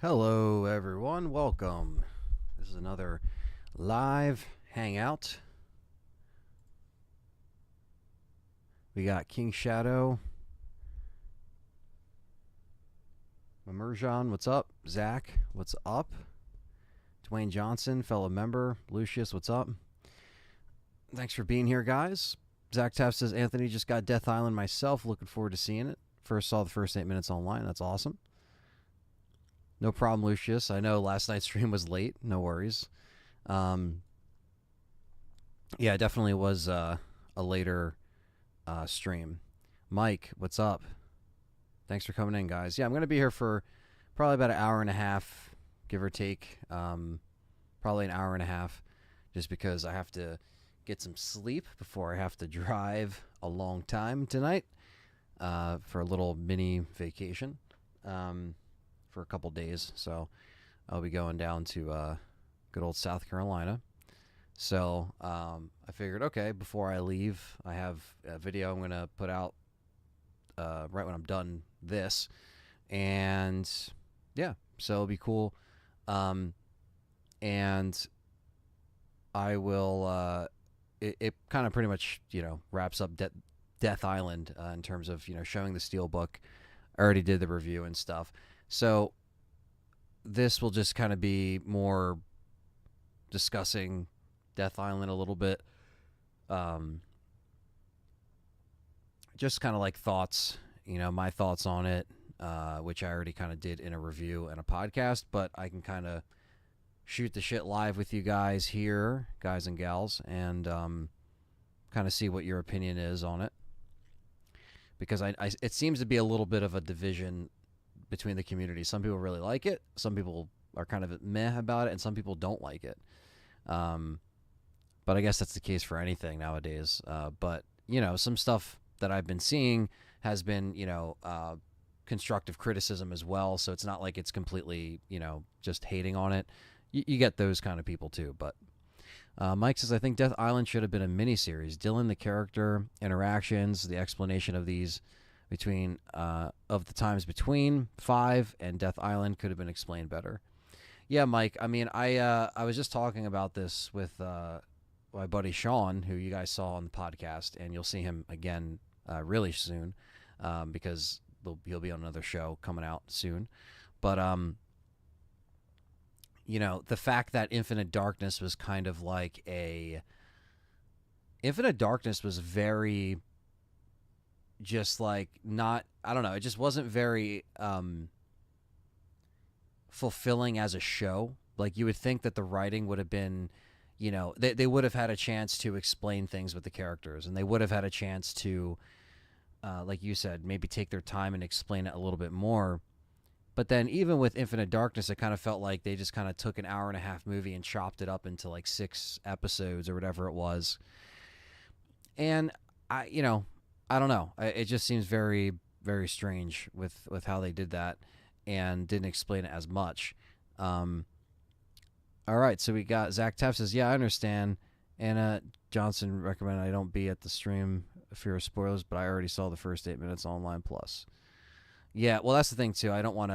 Hello, everyone. Welcome. This is another live hangout. We got King Shadow, Mamerjan, what's up? Zach, what's up? Dwayne Johnson, fellow member. Lucius, what's up? Thanks for being here, guys. Zach Taft says, Anthony just got Death Island myself. Looking forward to seeing it. Saw the first 8 minutes online. That's awesome. No problem, Lucius. I know last night's stream was late. No worries. Yeah, it definitely was a later stream. Mike, what's up? Thanks for coming in, guys. Yeah, I'm going to be here for probably about an hour and a half, give or take. Probably an hour and a half, just because I have to get some sleep before I have to drive a long time tonight for a little mini vacation for a couple days. So I'll be going down to good old South Carolina. So I figured, okay, before I leave, I have a video I'm going to put out right when I'm done this. And yeah, so it'll be cool. And I will, it kind of pretty much, wraps up Death Island in terms of, showing the Steelbook. I already did the review and stuff. So this will just kind of be more discussing Death Island a little bit. Just kind of like thoughts, my thoughts on it, which I already kind of did in a review and a podcast, but I can kind of shoot the shit live with you guys here, guys and gals, and kind of see what your opinion is on it. Because it seems to be a little bit of a division between the community. Some people really like it. Some people are kind of meh about it, and some people don't like it. But I guess that's the case for anything nowadays. But, some stuff that I've been seeing has been, constructive criticism as well. So it's not like it's completely, just hating on it. You get those kind of people too. But Mike says, I think Death Island should have been a miniseries. Dylan, the character, interactions, the explanation of these between, of the times between 5 and Death Island could have been explained better. Yeah, Mike. I mean, I was just talking about this with my buddy Sean, who you guys saw on the podcast, and you'll see him again really soon because he'll be on another show coming out soon. But the fact that Infinite Darkness was kind of like Infinite Darkness was very just like not, I don't know, it just wasn't very fulfilling as a show. Like you would think that the writing would have been, they would have had a chance to explain things with the characters, and they would have had a chance to, like you said, maybe take their time and explain it a little bit more. But then even with Infinite Darkness, it kind of felt like they just kind of took an hour and a half movie and chopped it up into like 6 episodes or whatever it was. And I don't know. It just seems very, very strange with how they did that and didn't explain it as much. All right, so we got Zach Taft says, yeah, I understand. Anna Johnson recommended I don't be at the stream for fear of spoilers, but I already saw the first 8 minutes online plus. Yeah, well, that's the thing, too. I don't want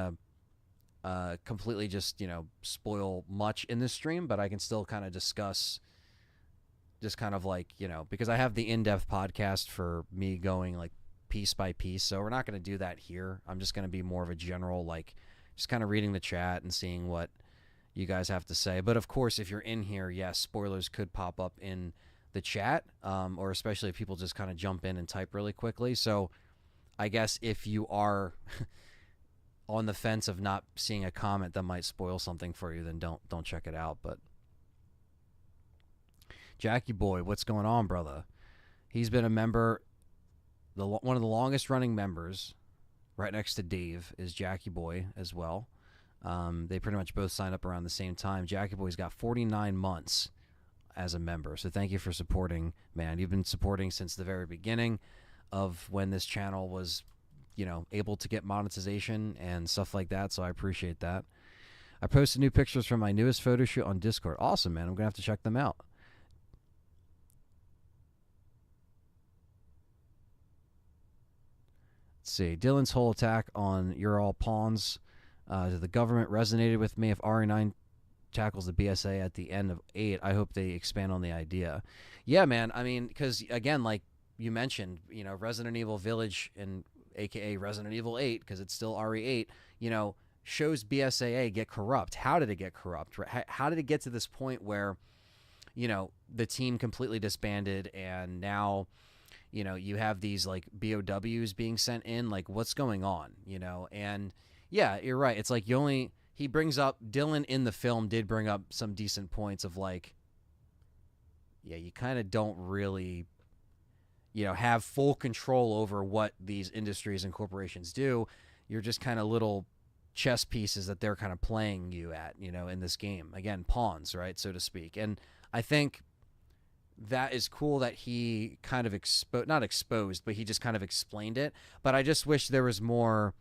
to completely just, spoil much in this stream, but I can still kind of discuss just kind of like, because I have the in-depth podcast for me going like piece by piece, so we're not going to do that here. I'm just going to be more of a general, like, just kind of reading the chat and seeing what you guys have to say. But, of course, if you're in here, yes, spoilers could pop up in the chat, or especially if people just kind of jump in and type really quickly. So I guess if you are on the fence of not seeing a comment that might spoil something for you, then don't check it out. But Jackie Boy, what's going on, brother? He's been a member, one of the longest running members, right next to Dave, is Jackie Boy as well. They pretty much both signed up around the same time. Jackie Boy's got 49 months as a member. So thank you for supporting, man. You've been supporting since the very beginning of when this channel was, able to get monetization and stuff like that. So I appreciate that. I posted new pictures from my newest photo shoot on Discord. Awesome, man. I'm going to have to check them out. Let's see. Dylan's whole attack on You're All Pawns The government resonated with me. If RE9 tackles the BSA at the end of 8, I hope they expand on the idea. Yeah, man. I mean, because again, like you mentioned, Resident Evil Village and AKA Resident Evil 8, because it's still RE8, shows BSAA get corrupt. How did it get corrupt? How did it get to this point where, the team completely disbanded and now, you have these like BOWs being sent in? Like, what's going on? And yeah, you're right. It's like he brings up, Dylan in the film did bring up some decent points of like, yeah, you kind of don't really, have full control over what these industries and corporations do. You're just kind of little chess pieces that they're kind of playing you at, in this game. Again, pawns, right, so to speak. And I think that is cool that he kind of not exposed, but he just kind of explained it. But I just wish there was more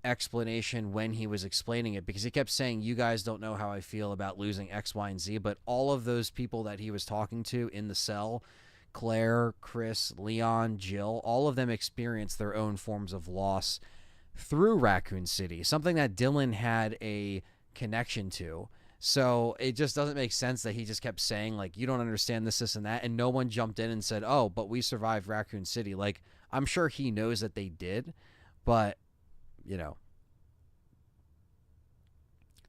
explanation when he was explaining it, because he kept saying, you guys don't know how I feel about losing X, Y, and Z. But all of those people that he was talking to in the cell, Claire, Chris, Leon, Jill, all of them experienced their own forms of loss through Raccoon City, something that Dylan had a connection to. So it just doesn't make sense that he just kept saying, like, you don't understand this, and that, and no one jumped in and said, oh, but we survived Raccoon City. Like, I'm sure he knows that they did, but,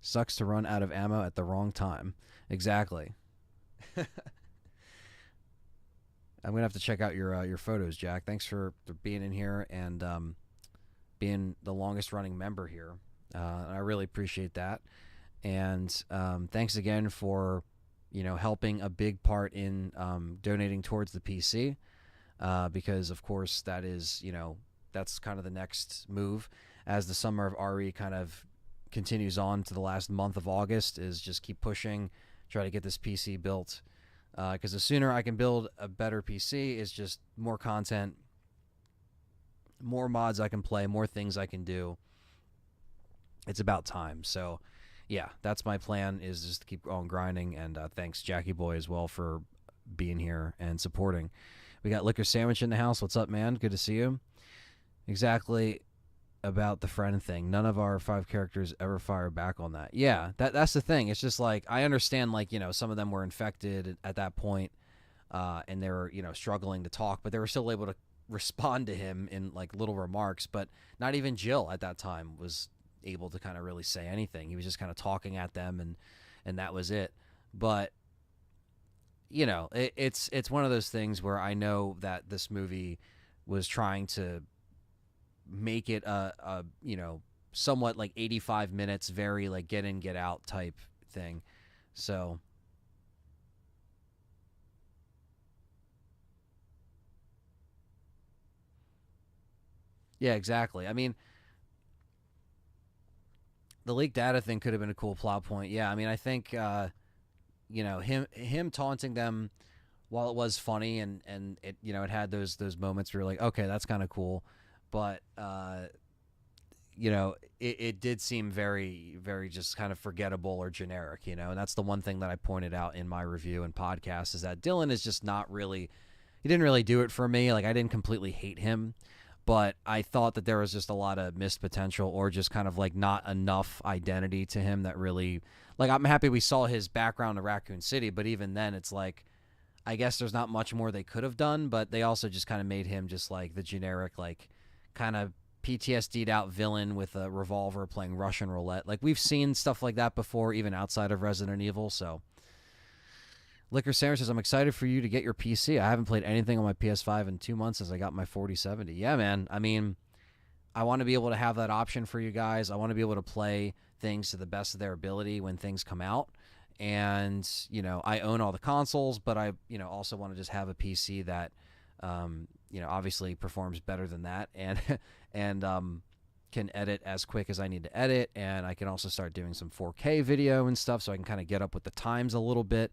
sucks to run out of ammo at the wrong time. Exactly. I'm going to have to check out your photos, Jack. Thanks for being in here and being the longest running member here. I really appreciate that. And thanks again for, helping a big part in donating towards the PC, because, of course, that is, that's kind of the next move as the summer of RE kind of continues on to the last month of August, is just keep pushing, try to get this PC built. Because the sooner I can build a better PC is just more content, more mods I can play, more things I can do. It's about time. So, yeah, that's my plan, is just to keep on grinding. And thanks, Jackie Boy, as well, for being here and supporting. We got Liquor Sandwich in the house. What's up, man? Good to see you. Exactly about the friend thing. None of our 5 characters ever fire back on that. Yeah, that's the thing. It's just like, I understand, like, some of them were infected at that point, and they were, struggling to talk, but they were still able to respond to him in, like, little remarks. But not even Jill at that time was able to kind of really say anything. He was just kind of talking at them, and that was it. But, it's one of those things where I know that this movie was trying to make it a somewhat like 85 minutes, very like get in, get out type thing. So yeah, exactly. I mean, the leaked data thing could have been a cool plot point. Yeah, I mean, I think him taunting them, while it was funny, and it it had those moments where you're like, okay, that's kind of cool. But, it did seem very, very just kind of forgettable or generic, and that's the one thing that I pointed out in my review and podcast, is that Dylan is just not really, he didn't really do it for me. Like, I didn't completely hate him, but I thought that there was just a lot of missed potential, or just kind of like not enough identity to him that really, like, I'm happy we saw his background to Raccoon City, but even then it's like, I guess there's not much more they could have done, but they also just kind of made him just like the generic, like, kind of PTSD'd out villain with a revolver playing Russian roulette. Like, we've seen stuff like that before, even outside of Resident Evil. So Liquor Sandwich says, I'm excited for you to get your PC. I haven't played anything on my PS5 in 2 months since I got my 4070. Yeah, man. I mean, I want to be able to have that option for you guys. I want to be able to play things to the best of their ability when things come out. And, I own all the consoles, but I, also want to just have a PC that, obviously performs better than that, and can edit as quick as I need to edit, and I can also start doing some 4K video and stuff, so I can kind of get up with the times a little bit.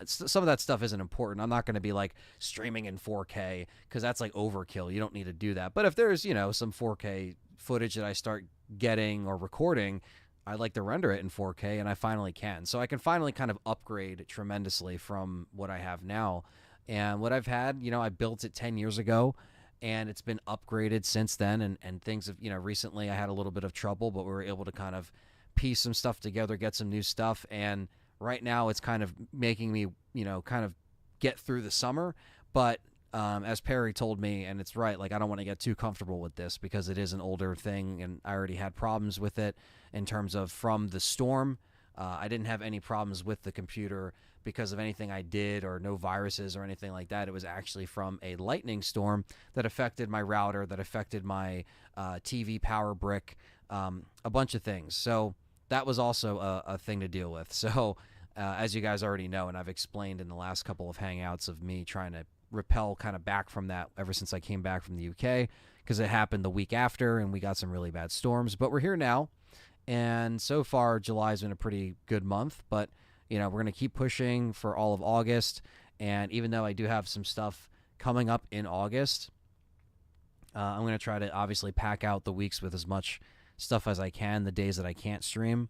Some of that stuff isn't important. I'm not going to be like streaming in 4K, because that's like overkill. You don't need to do that. But if there's, some 4K footage that I start getting or recording, I like to render it in 4K, and I finally can. So I can finally kind of upgrade tremendously from what I have now. And what I've had, I built it 10 years ago, and it's been upgraded since then. And things have, recently I had a little bit of trouble, but we were able to kind of piece some stuff together, get some new stuff, and right now it's kind of making me, kind of get through the summer. But as Perry told me, and it's right, like I don't want to get too comfortable with this because it is an older thing, and I already had problems with it in terms of from the storm. I didn't have any problems with the computer because of anything I did or no viruses or anything like that. It was actually from a lightning storm that affected my router, that affected my TV power brick, a bunch of things. So that was also a thing to deal with. So as you guys already know, and I've explained in the last couple of Hangouts of me trying to repel kind of back from that ever since I came back from the UK, because it happened the week after and we got some really bad storms. But we're here now, and so far July's been a pretty good month. But we're going to keep pushing for all of August. And even though I do have some stuff coming up in August, I'm going to try to obviously pack out the weeks with as much stuff as I can, the days that I can't stream.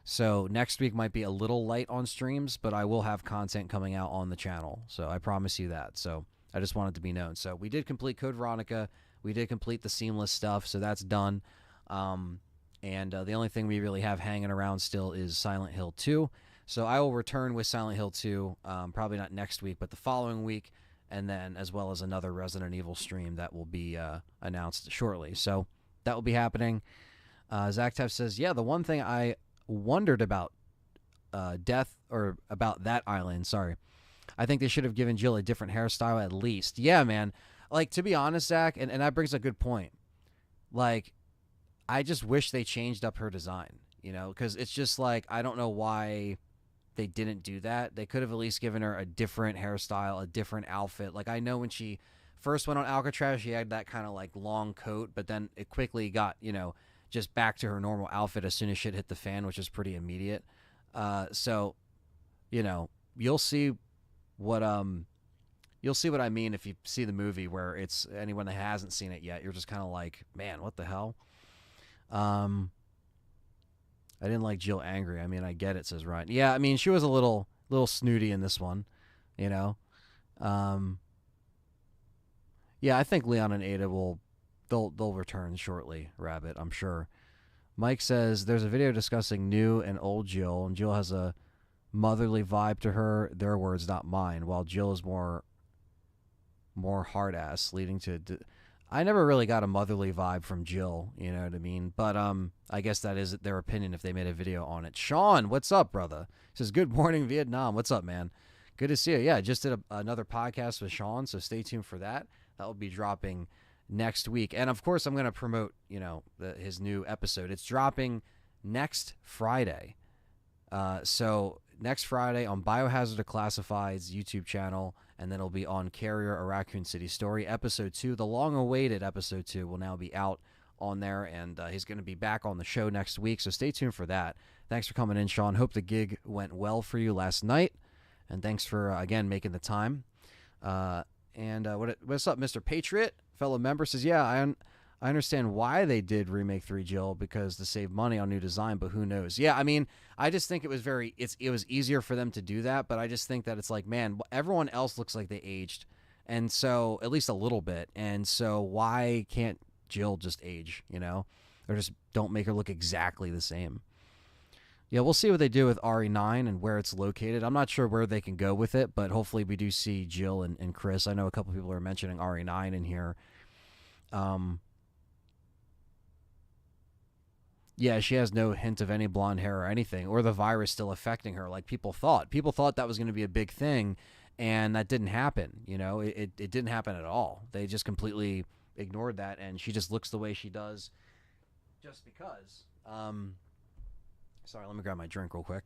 So next week might be a little light on streams, but I will have content coming out on the channel. So I promise you that. So I just want it to be known. So we did complete Code Veronica. We did complete the seamless stuff, so that's done. And the only thing we really have hanging around still is Silent Hill 2. So I will return with Silent Hill 2, probably not next week, but the following week, and then as well as another Resident Evil stream that will be announced shortly. So that will be happening. Zach Teff says, yeah, the one thing I wondered about about that island, sorry. I think they should have given Jill a different hairstyle at least. Yeah, man. Like, to be honest, Zach, and that brings a good point. Like, I just wish they changed up her design, because it's just like, I don't know why they didn't do that. They could have at least given her a different hairstyle, a different outfit. Like, I know when she first went on Alcatraz, she had that kind of like long coat, but then it quickly got, just back to her normal outfit as soon as shit hit the fan, which is pretty immediate. So, you'll see what I mean if you see the movie, where it's anyone that hasn't seen it yet, you're just kind of like, man, what the hell? I didn't like Jill angry. I mean, I get it, says Ryan. Yeah, I mean, she was a little snooty in this one, Yeah, I think Leon and Ada they'll return shortly, Rabbit, I'm sure. Mike says there's a video discussing new and old Jill, and Jill has a motherly vibe to her. Their words, not mine. While Jill is more hard ass, leading to. I never really got a motherly vibe from Jill. You know what I mean? But I guess that is their opinion if they made a video on it. Sean, what's up, brother? He says, good morning, Vietnam. What's up, man? Good to see you. Yeah, I just did another podcast with Sean, so stay tuned for that. That will be dropping next week. And of course, I'm going to promote, his new episode. It's dropping next Friday. So next Friday on Biohazard Declassified's YouTube channel, and then it'll be on Carrier, A Raccoon City Story. Episode 2, the long-awaited Episode 2, will now be out on there, and he's going to be back on the show next week, so stay tuned for that. Thanks for coming in, Sean. Hope the gig went well for you last night, and thanks for, again, making the time. What's up, Mr. Patriot? Fellow member says, yeah, I understand why they did Remake 3 Jill, because to save money on new design, but who knows? Yeah, I mean, I just think it was easier for them to do that, but I just think that it's like, man, everyone else looks like they aged, and so, at least a little bit, and so why can't Jill just age, or just don't make her look exactly the same? Yeah, we'll see what they do with RE9 and where it's located. I'm not sure where they can go with it, but hopefully we do see Jill and Chris. I know a couple people are mentioning RE9 in here. Yeah, she has no hint of any blonde hair or anything, or the virus still affecting her like people thought. People thought that was going to be a big thing, and that didn't happen. It didn't happen at all. They just completely ignored that, and she just looks the way she does just because. Sorry, let me grab my drink real quick.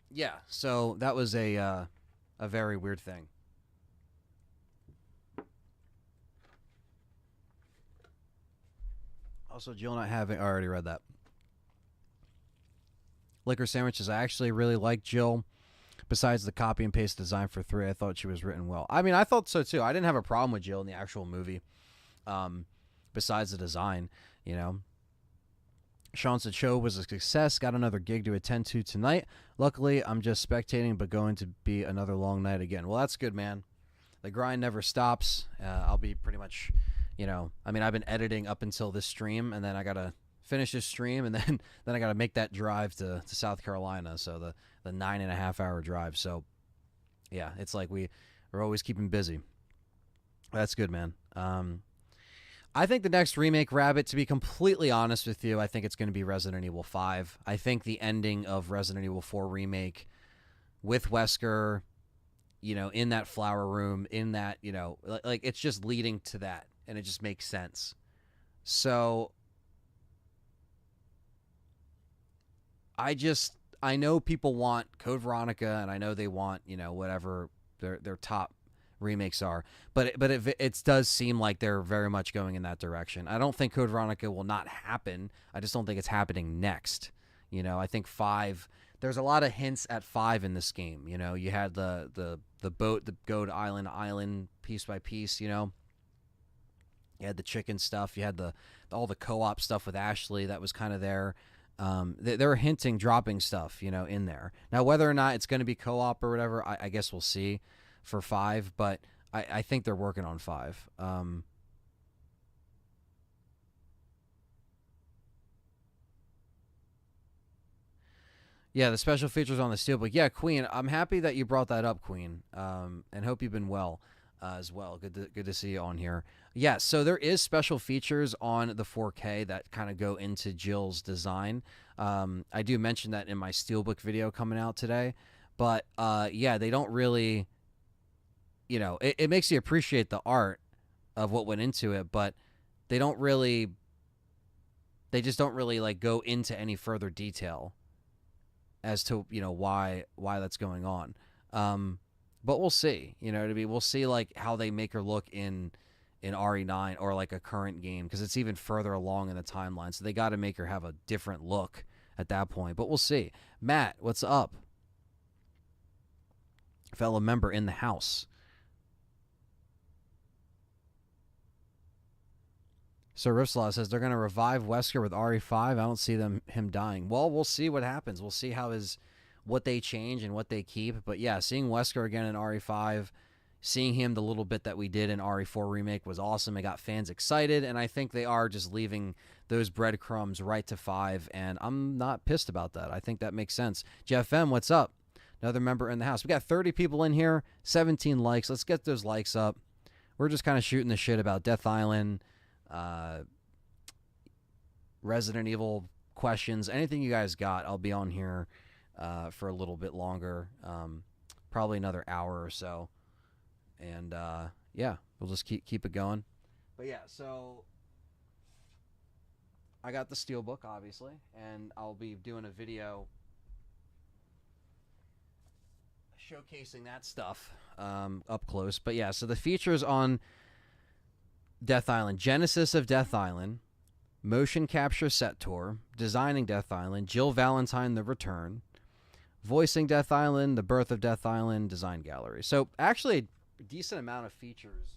Yeah, so that was a very weird thing. Also, Jill not having... I already read that. Liquor Sandwiches, I actually really like Jill. Besides the copy and paste design for 3, I thought she was written well. I mean, I thought so too. I didn't have a problem with Jill in the actual movie. Besides the design, Sean said show was a success. Got another gig to attend to tonight. Luckily, I'm just spectating, but going to be another long night again. Well, that's good, man. The grind never stops. I'll be pretty much, I mean, I've been editing up until this stream, and then I gotta finish this stream, and then I gotta make that drive to South Carolina. So the 9.5 hour drive. So yeah, it's like we're always keeping busy. That's good, man. I think the next remake, Rabbit, to be completely honest with you, I think it's going to be Resident Evil 5. I think the ending of Resident Evil 4 Remake with Wesker, in that flower room, in that, like it's just leading to that, and it just makes sense. So I know people want Code Veronica, and I know they want, whatever their top remakes are, but it does seem like they're very much going in that direction. I don't think Code Veronica will not happen. I just don't think it's happening next. I think 5. There's a lot of hints at 5 in this game. You had the boat that go to island piece by piece. You had the chicken stuff. You had all the co-op stuff with Ashley that was kind of there. They're hinting, dropping stuff, in there. Now, whether or not it's going to be co-op or whatever, I guess we'll see for 5, but I think they're working on 5. Yeah, the special features on the Steelbook. Yeah, Queen, I'm happy that you brought that up, Queen, and hope you've been well as well. Good to see you on here. Yeah, so there is special features on the 4K that kind of go into Jill's design. I do mention that in my Steelbook video coming out today, but yeah, they don't really... it makes you appreciate the art of what went into it, but they just don't really like go into any further detail as to, why that's going on. But we'll see, we'll see like how they make her look in RE9 or like a current game, because it's even further along in the timeline. So they got to make her have a different look at that point, but we'll see. Matt, what's up? Fellow member in the house. So Ripslaw says they're going to revive Wesker with RE5. I don't see him dying. Well, we'll see what happens. We'll see what they change and what they keep. But yeah, seeing Wesker again in RE5, seeing him the little bit that we did in RE4 Remake was awesome. It got fans excited, and I think they are just leaving those breadcrumbs right to 5, and I'm not pissed about that. I think that makes sense. Jeff M., what's up? Another member in the house. We got 30 people in here, 17 likes. Let's get those likes up. We're just kind of shooting the shit about Death Island, Resident Evil questions, anything you guys got. I'll be on here for a little bit longer, probably another hour or so, and yeah, we'll just keep it going. But yeah, so I got the Steelbook, obviously, and I'll be doing a video showcasing that stuff up close. But yeah, so the features on Death Island: Genesis of Death Island, motion capture set tour, designing Death Island, Jill Valentine: The Return, voicing Death Island, the birth of Death Island, design gallery. So actually a decent amount of features,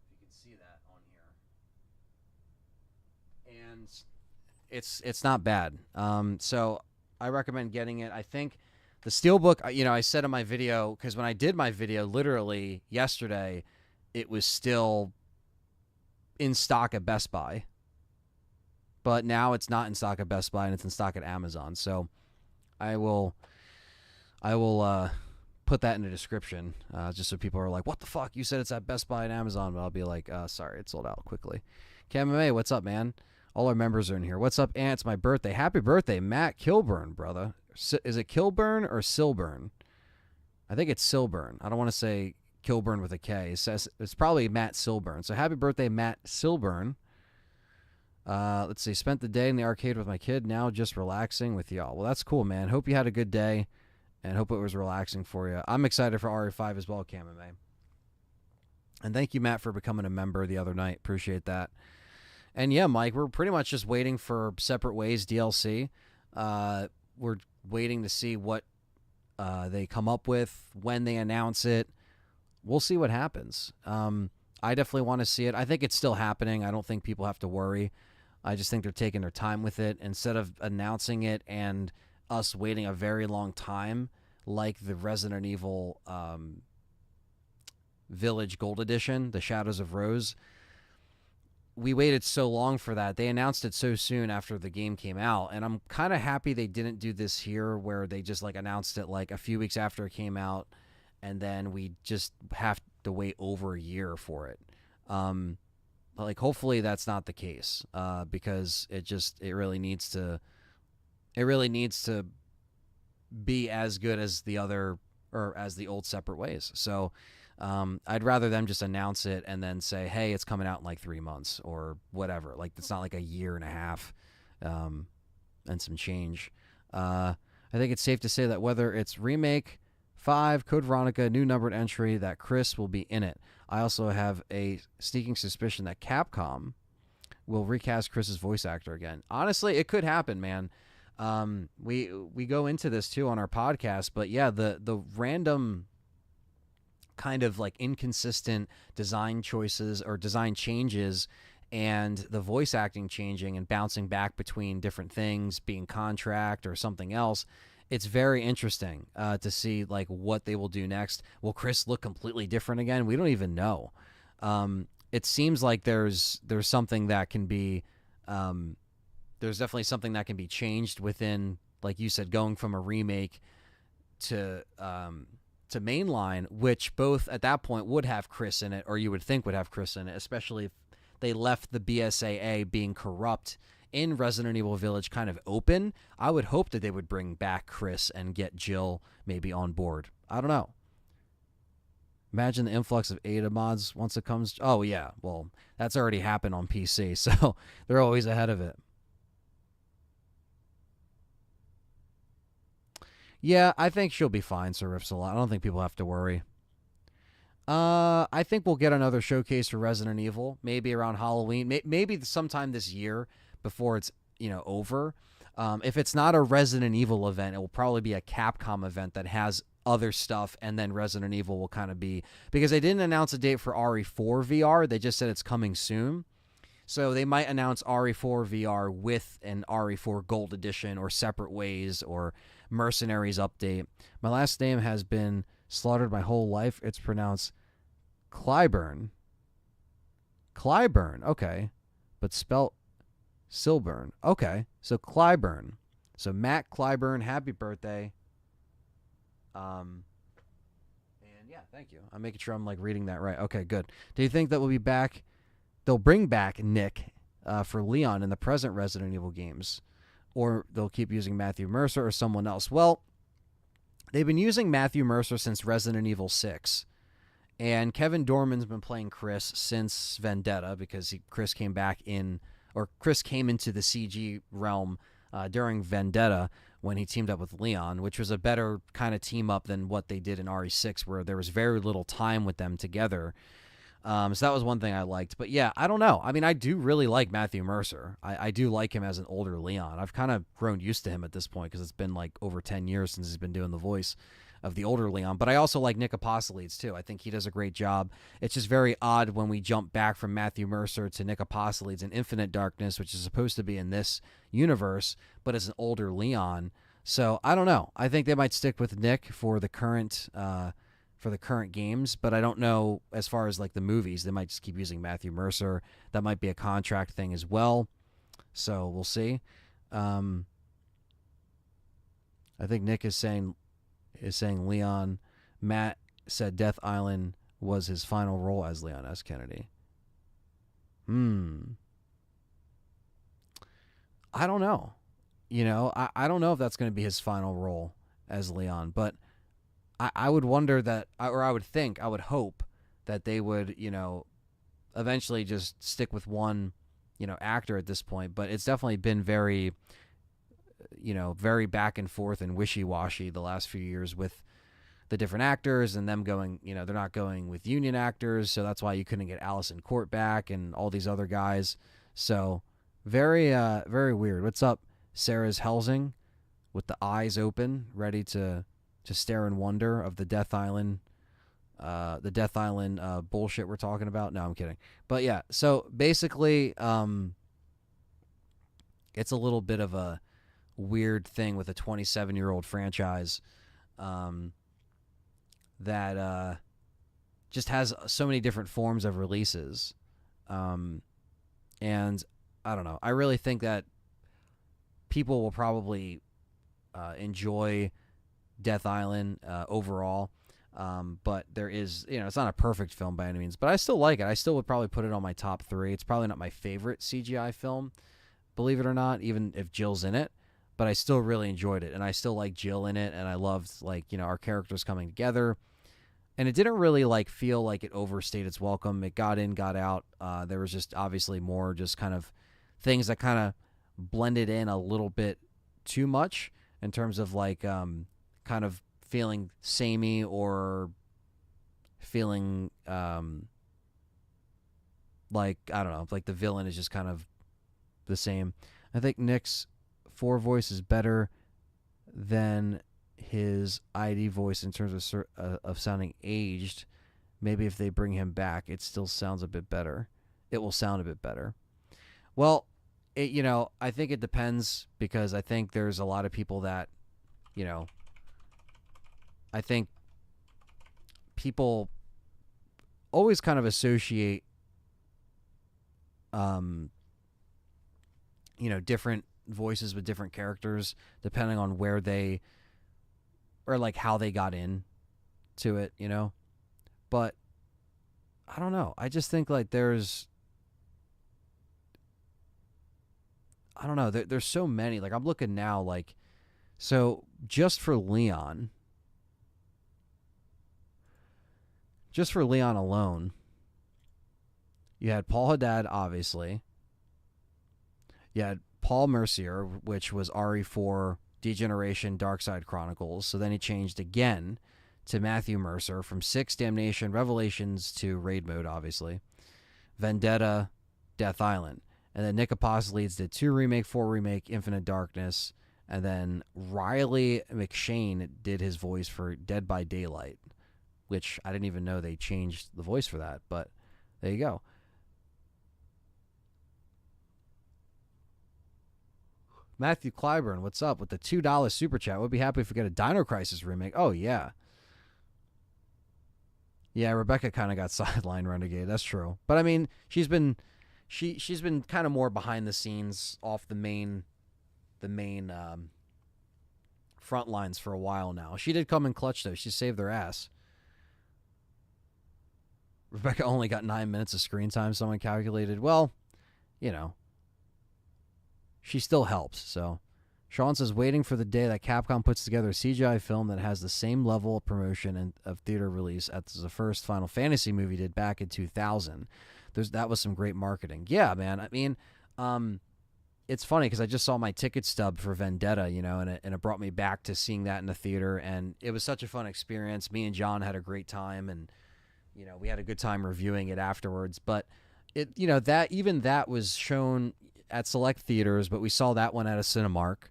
if you can see that on here, and it's not bad. So I recommend getting it. I think the Steelbook, I said in my video, because when I did my video literally yesterday, it was still in stock at Best Buy, but now it's not in stock at Best Buy, and it's in stock at Amazon. So I will put that in the description, just so people are like, what the fuck, you said it's at Best Buy and Amazon, but I'll be like, sorry, it sold out quickly. KMMA, what's up, man? All our members are in here. What's up, Ant? It's my birthday. Happy birthday, Matt Kilburn, brother. Is it Kilburn or Silburn? I think it's Silburn. I don't want to say Kilburn with a K. It says it's probably Matt Silburn. So happy birthday, Matt Silburn. Let's see. Spent the day in the arcade with my kid. Now just relaxing with y'all. Well, that's cool, man. Hope you had a good day, and hope it was relaxing for you. I'm excited for RE5 as well, KMMA. And thank you, Matt, for becoming a member the other night. Appreciate that. And yeah, Mike, we're pretty much just waiting for Separate Ways DLC. We're waiting to see what they come up with, when they announce it. We'll see what happens. I definitely want to see it. I think it's still happening. I don't think people have to worry. I just think they're taking their time with it instead of announcing it and us waiting a very long time, like the Resident Evil Village Gold Edition, the Shadows of Rose. We waited so long for that. They announced it so soon after the game came out, and I'm kind of happy they didn't do this here, where they just like announced it like a few weeks after it came out, and then we just have to wait over a year for it. Like hopefully that's not the case, because it really needs to be as good as the other, or as the old Separate Ways. So I'd rather them just announce it and then say, hey, it's coming out in like 3 months or whatever. Like, it's not like a year and a half and some change. I think it's safe to say that whether it's Remake 5, Code Veronica, new numbered entry, that Chris will be in it. I also have a sneaking suspicion that Capcom will recast Chris's voice actor again. Honestly, it could happen, man. We go into this too on our podcast, but yeah, the random kind of like inconsistent design choices or design changes, and the voice acting changing and bouncing back between different things, being contract or something else. It's very interesting to see like what they will do next. Will Chris look completely different again? We don't even know. It seems like there's something that can be there's definitely something that can be changed within, like you said, going from a remake to mainline, which both at that point would have Chris in it, or you would think would have Chris in it, especially if they left the BSAA being corrupt in Resident Evil Village kind of open. I would hope that they would bring back Chris and get Jill maybe on board. I don't know. Imagine the influx of Ada mods once it comes. Oh, yeah. Well, that's already happened on PC, so they're always ahead of it. Yeah, I think she'll be fine, Sir Ripsalot. I don't think people have to worry. I think we'll get another showcase for Resident Evil, maybe around Halloween, maybe sometime this year before it's over. If it's not a Resident Evil event, it will probably be a Capcom event that has other stuff, and then Resident Evil will kind of be, because they didn't announce a date for RE4 VR. They just said it's coming soon. So they might announce RE4 VR with an RE4 Gold Edition or Separate Ways or Mercenaries update. My last name has been slaughtered my whole life. It's pronounced Clyburn. Clyburn, okay. But spelt Silburn. Okay, so Clyburn. So Matt Clyburn, happy birthday. And yeah, thank you. I'm making sure I'm like reading that right. Okay, good. Do you think that we'll be back? They'll bring back Nick for Leon in the present Resident Evil games, or they'll keep using Matthew Mercer or someone else. Well, they've been using Matthew Mercer since Resident Evil 6, and Kevin Dorman's been playing Chris since Vendetta, because Chris came into the CG realm during Vendetta when he teamed up with Leon, which was a better kind of team up than what they did in RE6, where there was very little time with them together. So that was one thing I liked. But yeah, I don't know. I mean, I do really like Matthew Mercer. I do like him as an older Leon. I've kind of grown used to him at this point, because it's been like over 10 years since he's been doing the voice of the older Leon. But I also like Nick Apostolides too. I think he does a great job. It's just very odd when we jump back from Matthew Mercer to Nick Apostolides in Infinite Darkness, which is supposed to be in this universe, but as an older Leon. So I don't know. I think they might stick with Nick for the current games, but I don't know as far as like the movies. They might just keep using Matthew Mercer. That might be a contract thing as well. So we'll see. I think Nick is saying Leon. Matt said Death Island was his final role as Leon S. Kennedy. I don't know. I don't know if that's going to be his final role as Leon, but I would wonder that, or I would hope that they would, eventually just stick with one, actor at this point. But it's definitely been very, very back and forth and wishy-washy the last few years with the different actors, and them going, they're not going with union actors. So that's why you couldn't get Allison Court back and all these other guys. So very, very weird. What's up, Sarah's Helsing, with the eyes open, ready to stare in wonder of the Death Island bullshit we're talking about. No, I'm kidding. But yeah, so basically, it's a little bit of a weird thing with a 27-year-old franchise that just has so many different forms of releases. And I don't know. I really think that people will probably enjoy Death Island overall. But there is, it's not a perfect film by any means, but I still like it. I still would probably put it on my top 3. It's probably not my favorite CGI film, believe it or not, even if Jill's in it, but I still really enjoyed it. And I still like Jill in it. And I loved our characters coming together, and it didn't really feel like it overstayed its welcome. It got in, got out. There was just obviously more just kind of things that kind of blended in a little bit too much in terms of kind of feeling samey or feeling I don't know, the villain is just kind of the same. I think Nick's 4 voice is better than his ID voice in terms of sounding aged. Maybe if they bring him back, it still sounds a bit better. It will sound a bit better. Well, I think it depends, because I think there's a lot of people that, I think people always kind of associate, different voices with different characters depending on where they, or how they got in to it, But I don't know. I just think there's, I don't know. There's so many. I'm looking now, so just for Leon alone, you had Paul Haddad, obviously. You had Paul Mercier, which was RE4, Degeneration, Darkside Chronicles. So then he changed again to Matthew Mercer from 6, Damnation, Revelations to Raid Mode, obviously. Vendetta, Death Island. And then Nick Apostolides did 2 Remake, 4 Remake, Infinite Darkness. And then Riley McShane did his voice for Dead by Daylight, which I didn't even know they changed the voice for that, but there you go. Matthew Clyburn, what's up with the $2 super chat? Would be happy if we get a Dino Crisis remake. Oh, yeah. Yeah, Rebecca kind of got sidelined, Renegade. That's true. But, I mean, she's been kind of more behind the scenes off the main front lines for a while now. She did come in clutch, though. She saved their ass. Rebecca only got 9 minutes of screen time, someone calculated. Well, she still helps. So Sean says, waiting for the day that Capcom puts together a CGI film that has the same level of promotion and of theater release as the first Final Fantasy movie did back in 2000. That was some great marketing. Yeah, man. I mean, it's funny because I just saw my ticket stub for Vendetta, and it brought me back to seeing that in the theater, and it was such a fun experience. Me and John had a great time, and we had a good time reviewing it afterwards. But it, that was shown at select theaters, but we saw that one at a Cinemark,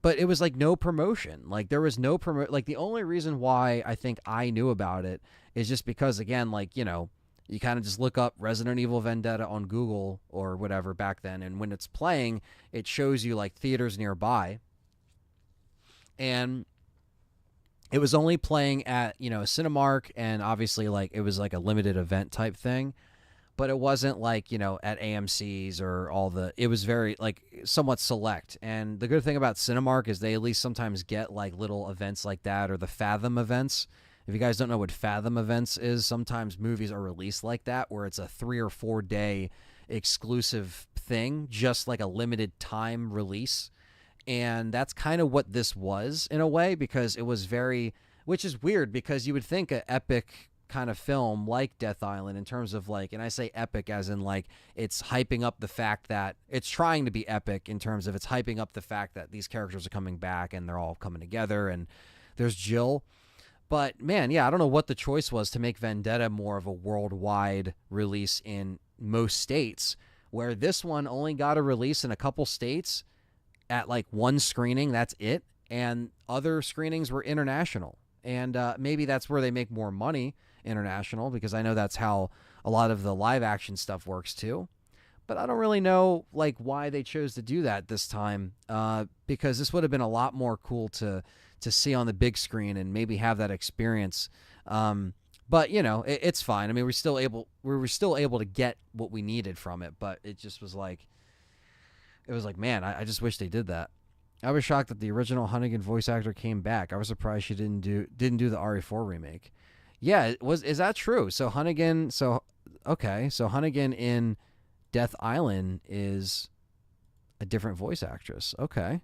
but it was no promotion. There was no the only reason why I think I knew about it is just because, again, you kind of just look up Resident Evil Vendetta on Google or whatever back then, and when it's playing, it shows you theaters nearby, and it was only playing at a Cinemark, and obviously it was a limited event type thing, but it wasn't at AMC's or all the, it was very somewhat select. And the good thing about Cinemark is they at least sometimes get little events like that, or the Fathom events. If you guys don't know what Fathom events is, sometimes movies are released like that, where it's a 3 or 4 day exclusive thing, just a limited time release. And that's kind of what this was in a way, because it was very, which is weird because you would think an epic kind of film like Death Island, in terms of and I say epic as in it's hyping up the fact that it's trying to be epic, in terms of it's hyping up the fact that these characters are coming back and they're all coming together, and there's Jill. But man, yeah, I don't know what the choice was to make Vendetta more of a worldwide release in most states, where this one only got a release in a couple states at 1 screening, that's it, and other screenings were international. And maybe that's where they make more money, international, because I know that's how a lot of the live action stuff works too. But I don't really know like why they chose to do that this time, because this would have been a lot more cool to see on the big screen and maybe have that experience. But you know, it's fine. I mean, we were still able to get what we needed from it, but it just was like, it was like, man, I just wish they did that. I was shocked that the original Hunnigan voice actor came back. I was surprised she didn't do the RE4 remake. Yeah, is that true? So Hunnigan, so Hunnigan in Death Island is a different voice actress. Okay.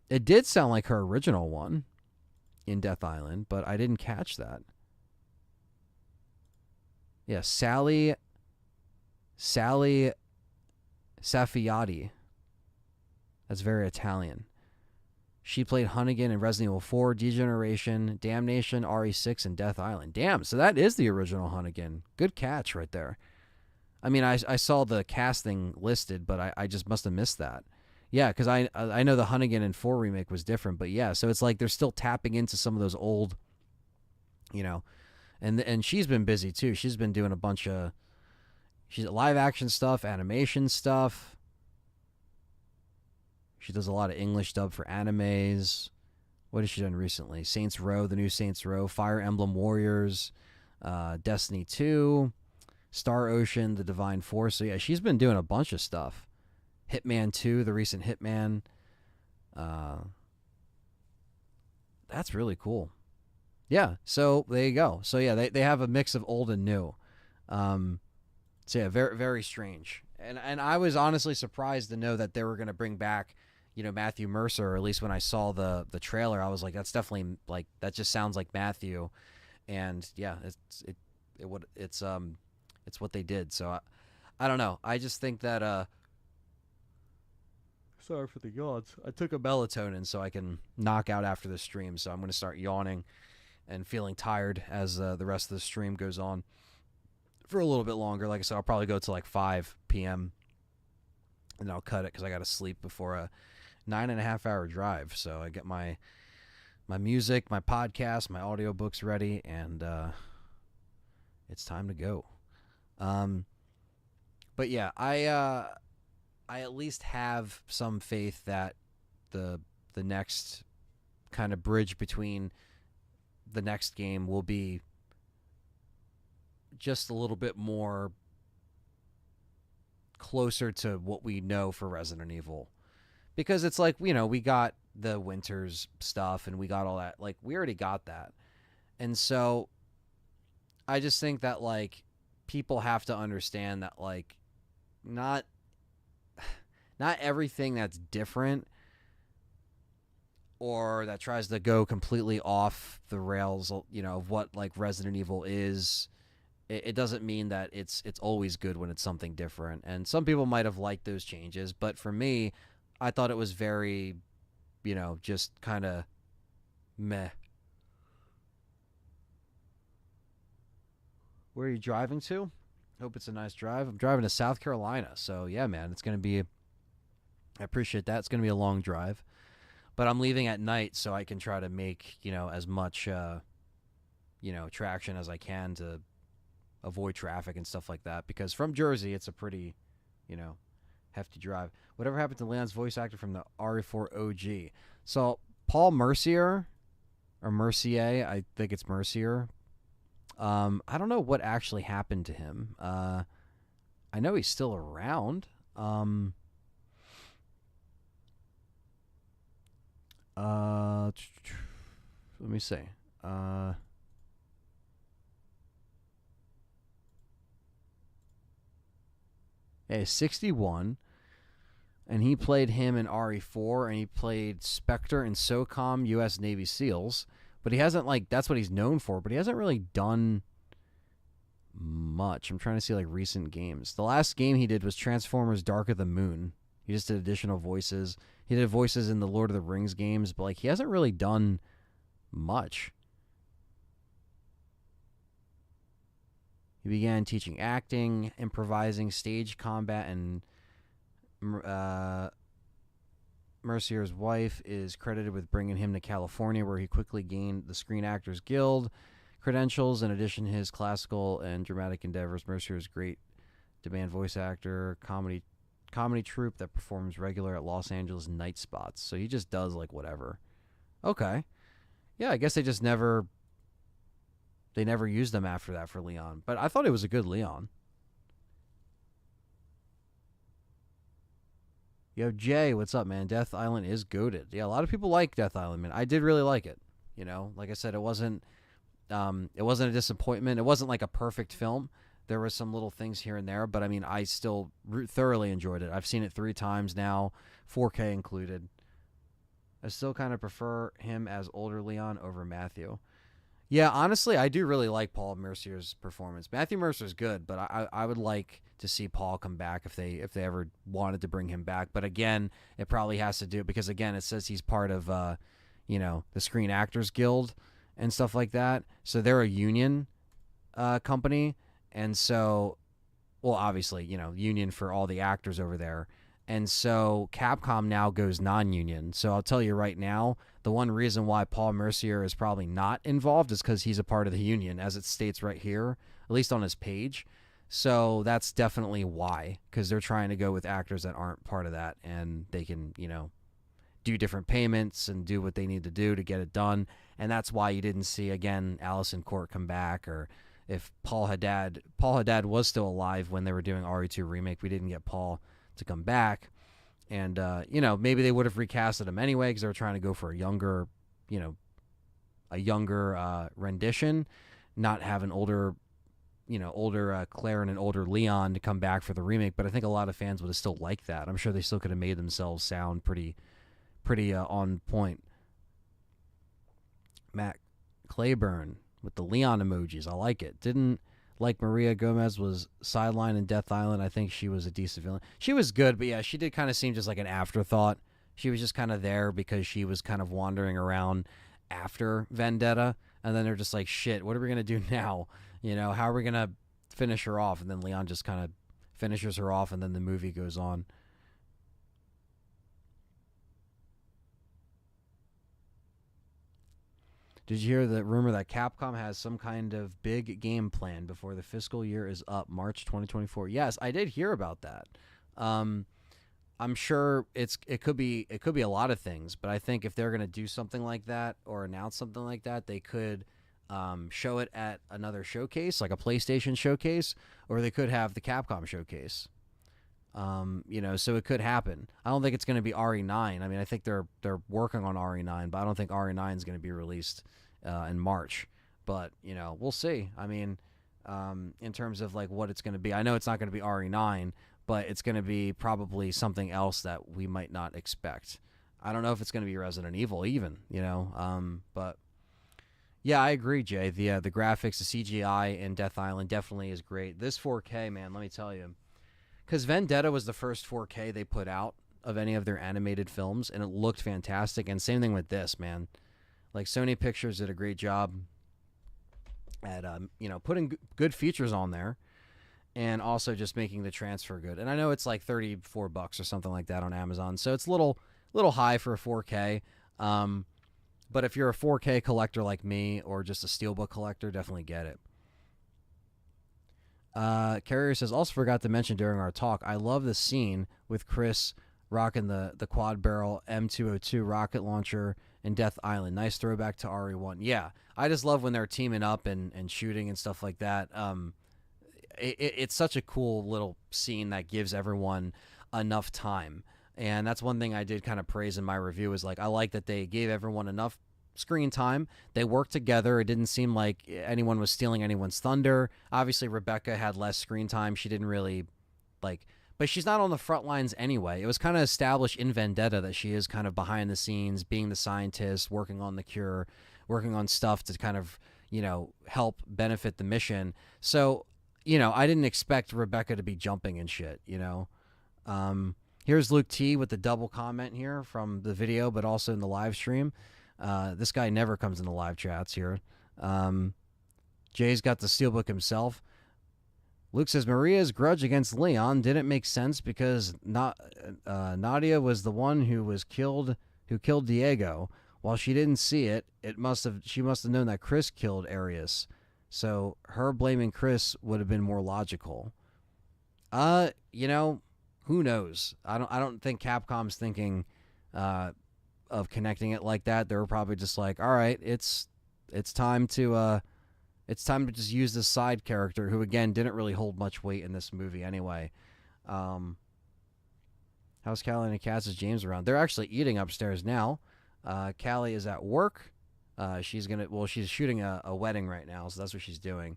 It did sound like her original one in Death Island, but I didn't catch that. Yeah, Sally Saffiati. That's very Italian. She played Hunnigan in Resident Evil 4, Degeneration, Damnation, RE6, and Death Island. Damn, so that is the original Hunnigan. Good catch right there. I mean, I saw the casting listed, but I just must have missed that. Yeah, because I know the Hunnigan in 4 remake was different, but yeah, so it's like they're still tapping into some of those old, you know, and she's been busy too. She's been doing a bunch of live action stuff, animation stuff. She does a lot of English dub for animes. What has she done recently? Saints Row, the new Saints Row, Fire Emblem Warriors, Destiny 2, Star Ocean, The Divine Force. So yeah, she's been doing a bunch of stuff. Hitman 2, the recent Hitman. That's really cool. Yeah, so there you go. So yeah, they have a mix of old and new. So yeah, very very strange. And I was honestly surprised to know that they were going to bring back, you know, Matthew Mercer. Or at least when I saw the trailer, I was like, that's definitely like, that just sounds like Matthew. And yeah, it's what they did. So I don't know. I just think that sorry for the yawns. I took a melatonin so I can knock out after the stream. So I'm going to start yawning and feeling tired as the rest of the stream goes on for a little bit longer. Like I said, I'll probably go to like 5 p.m. and I'll cut it because I got to sleep before a 9.5 hour drive. So I get my music, my podcast, my audiobooks ready, and it's time to go. But yeah, I at least have some faith that the next kind of bridge between the next game will be just a little bit more closer to what we know for Resident Evil. Because it's like, you know, we got the Winters stuff and we got all that. Like, we already got that. And so I just think that, like, people have to understand that, like, not everything that's different or that tries to go completely off the rails, you know, of what, like, Resident Evil is, it doesn't mean that it's always good when it's something different. And some people might have liked those changes, but for me, I thought it was very, you know, just kind of meh. Where are you driving to? Hope it's a nice drive. I'm driving to South Carolina. So, yeah, man, it's going to be, I appreciate that. It's going to be a long drive. But I'm leaving at night so I can try to make, you know, as much, you know, traction as I can to avoid traffic and stuff like that. Because from Jersey, it's a pretty, you know, hefty drive. Whatever happened to Leon's voice actor from the RE4 OG? So, Paul Mercier, or Mercier, I think it's Mercier. I don't know what actually happened to him. I know he's still around. Let me see. Yeah, 61, and he played him in RE4, and he played Spectre in SOCOM U.S. Navy SEALs. But he hasn't, like, that's what he's known for, but he hasn't really done much. I'm trying to see, like, recent games. The last game he did was Transformers Dark of the Moon. He just did additional voices. He did voices in the Lord of the Rings games, but, like, he hasn't really done much. He began teaching acting, improvising, stage combat, and Mercier's wife is credited with bringing him to California, where he quickly gained the Screen Actors Guild credentials. In addition to his classical and dramatic endeavors, Mercier is great demand voice actor, comedy troupe that performs regular at Los Angeles night spots. So he just does like whatever. Okay. Yeah, I guess they never used them after that for Leon. But I thought it was a good Leon. Yo, Jay, what's up, man? Death Island is goated. Yeah, a lot of people like Death Island, man. I did really like it. You know, like I said, it wasn't a disappointment. It wasn't like a perfect film. There were some little things here and there, but I mean, I still thoroughly enjoyed it. I've seen it 3 times now, 4K included. I still kind of prefer him as older Leon over Matthew. Yeah, honestly, I do really like Paul Mercier's performance. Matthew Mercer's good, but I would like to see Paul come back if they ever wanted to bring him back. But again, it probably has to do because again, it says he's part of the Screen Actors Guild and stuff like that. So they're a union company, and so obviously, union for all the actors over there. And so Capcom now goes non-union. So I'll tell you right now, the one reason why Paul Mercier is probably not involved is because he's a part of the union, as it states right here, at least on his page. So that's definitely why, because they're trying to go with actors that aren't part of that, and they can, do different payments and do what they need to do to get it done. And that's why you didn't see, again, Allison Court come back, or if Paul Haddad was still alive when they were doing RE2 Remake, we didn't get Paul to come back. And maybe they would have recasted him anyway because they were trying to go for a younger rendition, not have an older Claire and an older Leon to come back for the remake. But I think a lot of fans would have still liked that. I'm sure they still could have made themselves sound pretty on point. Matt Claiborne with the Leon emojis, I like it. Didn't like Maria Gomez was sidelined in Death Island. I think she was a decent villain. She was good, but yeah, she did kind of seem just like an afterthought. She was just kind of there because she was kind of wandering around after Vendetta, and then they're just like, shit, what are we going to do now? How are we going to finish her off? And then Leon just kind of finishes her off, and then the movie goes on. Did you hear the rumor that Capcom has some kind of big game plan before the fiscal year is up, March 2024? Yes, I did hear about that. I'm sure it could be a lot of things, but I think if they're going to do something like that or announce something like that, they could show it at another showcase, like a PlayStation showcase, or they could have the Capcom showcase. So it could happen. I don't think it's going to be RE9. I mean, I think they're working on RE9, but I don't think RE9 is going to be released in March. But we'll see. I mean, in terms of like what it's going to be, I know it's not going to be RE9, but it's going to be probably something else that we might not expect. I don't know if it's going to be Resident Evil even. But yeah, I agree, Jay. The graphics, the CGI in Death Island definitely is great. This 4K, man, let me tell you. Because Vendetta was the first 4K they put out of any of their animated films, and it looked fantastic. And same thing with this, man. Like, Sony Pictures did a great job at, putting good features on there, and also just making the transfer good. And I know it's like $34 or something like that on Amazon, so it's a little high for a 4K. But if you're a 4K collector like me, or just a Steelbook collector, definitely get it. Carrier says, also forgot to mention during our talk, I love the scene with Chris rocking the quad barrel M202 rocket launcher in Death Island. Nice throwback to RE1. Yeah, I just love when they're teaming up and shooting and stuff like that. It's such a cool little scene that gives everyone enough time. And that's one thing I did kind of praise in my review, is like, I like that they gave everyone enough screen time. They worked together. It didn't seem like anyone was stealing anyone's thunder. Obviously, Rebecca had less screen time. She didn't really but she's not on the front lines anyway. It was kind of established in Vendetta that she is kind of behind the scenes, being the scientist, working on the cure, working on stuff to kind of, help benefit the mission. So, I didn't expect Rebecca to be jumping and shit, Here's Luke T with the double comment here from the video, but also in the live stream. This guy never comes in the live chats here. Jay's got the Steelbook himself. Luke says, Maria's grudge against Leon didn't make sense because Nadia was the one who killed Diego, While she didn't see it, she must have known that Chris killed Arius. So her blaming Chris would have been more logical. You know, who knows? I don't think Capcom's thinking of connecting it like that. They were probably just like, all right, it's time to just use this side character who again didn't really hold much weight in this movie anyway. How's Callie and Cass? Is James around? They're actually eating upstairs now. Callie is at work. She's shooting a wedding right now, so that's what she's doing.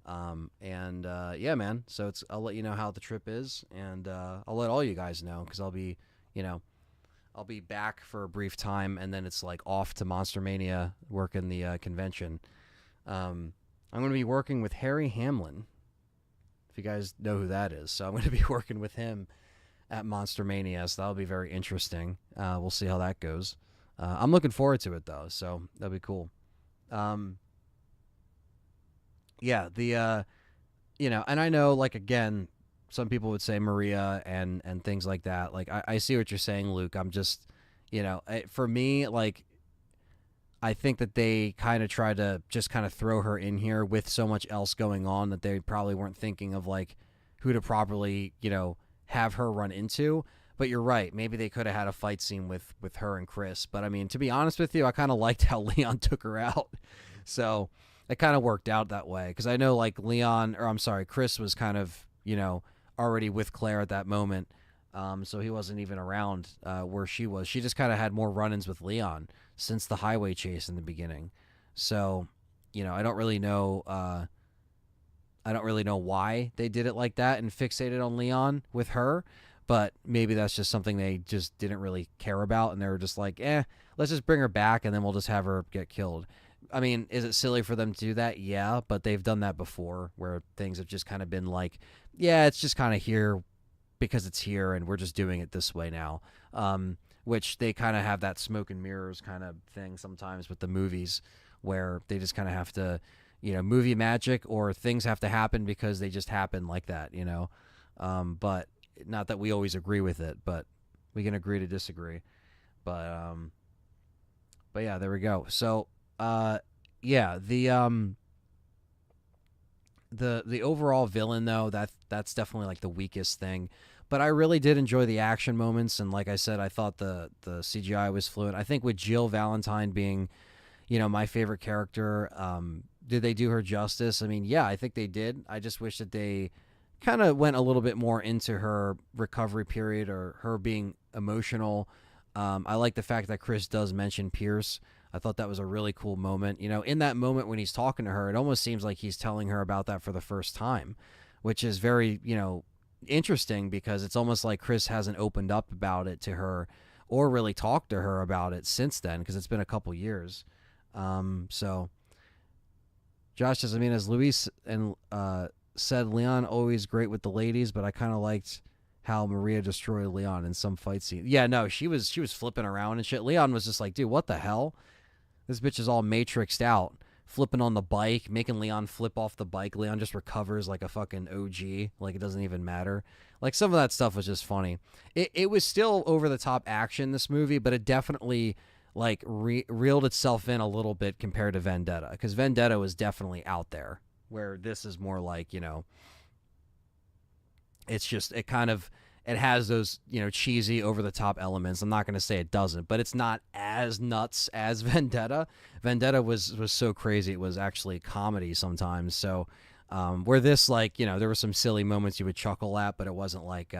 Yeah, man. So I'll let you know how the trip is, and I'll let all you guys know because I'll be back for a brief time, and then it's like off to Monster Mania, working the convention. I'm going to be working with Harry Hamlin, if you guys know who that is. So I'm going to be working with him at Monster Mania, so that'll be very interesting. We'll see how that goes. I'm looking forward to it, though, so that'll be cool. Yeah, and I know, like, again, some people would say Maria and things like that. Like, I see what you're saying, Luke. I'm just, for me, like, I think that they kind of try to just kind of throw her in here with so much else going on that they probably weren't thinking of, like, who to properly, have her run into. But you're right. Maybe they could have had a fight scene with her and Chris. But, I mean, to be honest with you, I kind of liked how Leon took her out. So it kind of worked out that way. Because I know, like, Chris was kind of, already with Claire at that moment. So he wasn't even around where she was. She just kind of had more run-ins with Leon since the highway chase in the beginning. So, I don't really know why they did it like that and fixated on Leon with her. But maybe that's just something they just didn't really care about, and they were just like, let's just bring her back, and then we'll just have her get killed. I mean, is it silly for them to do that? Yeah, but they've done that before, where things have just kind of been like, yeah, it's just kind of here because it's here, and we're just doing it this way now. Which they kind of have that smoke and mirrors kind of thing sometimes with the movies, where they just kind of have to, movie magic, or things have to happen because they just happen like that, But not that we always agree with it, but we can agree to disagree. But yeah, there we go. So yeah, the overall villain, though, that's definitely like the weakest thing. But I really did enjoy the action moments, and like I said, I thought the CGI was fluid. I think with Jill Valentine being, my favorite character, did they do her justice? I mean, yeah, I think they did. I just wish that they kind of went a little bit more into her recovery period or her being emotional. I like the fact that Chris does mention Pierce. I thought that was a really cool moment. In that moment when he's talking to her, it almost seems like he's telling her about that for the first time, which is very, interesting, because it's almost like Chris hasn't opened up about it to her or really talked to her about it since then, because it's been a couple years. So Josh says, I mean, as Luis and said, Leon always great with the ladies, but I kind of liked how Maria destroyed Leon in some fight scene. Yeah, no, she was flipping around and shit. Leon was just like, dude, what the hell? This bitch is all matrixed out, flipping on the bike, making Leon flip off the bike. Leon just recovers like a fucking OG, like it doesn't even matter. Like, some of that stuff was just funny. It was still over the top action, this movie, but it definitely like reeled itself in a little bit compared to Vendetta, because Vendetta was definitely out there, where this is more like, it's just, it has those, cheesy over the top elements. I'm not going to say it doesn't, but it's not as nuts as Vendetta. Vendetta was so crazy. It was actually comedy sometimes. So, where this, like, there were some silly moments you would chuckle at, but it wasn't like,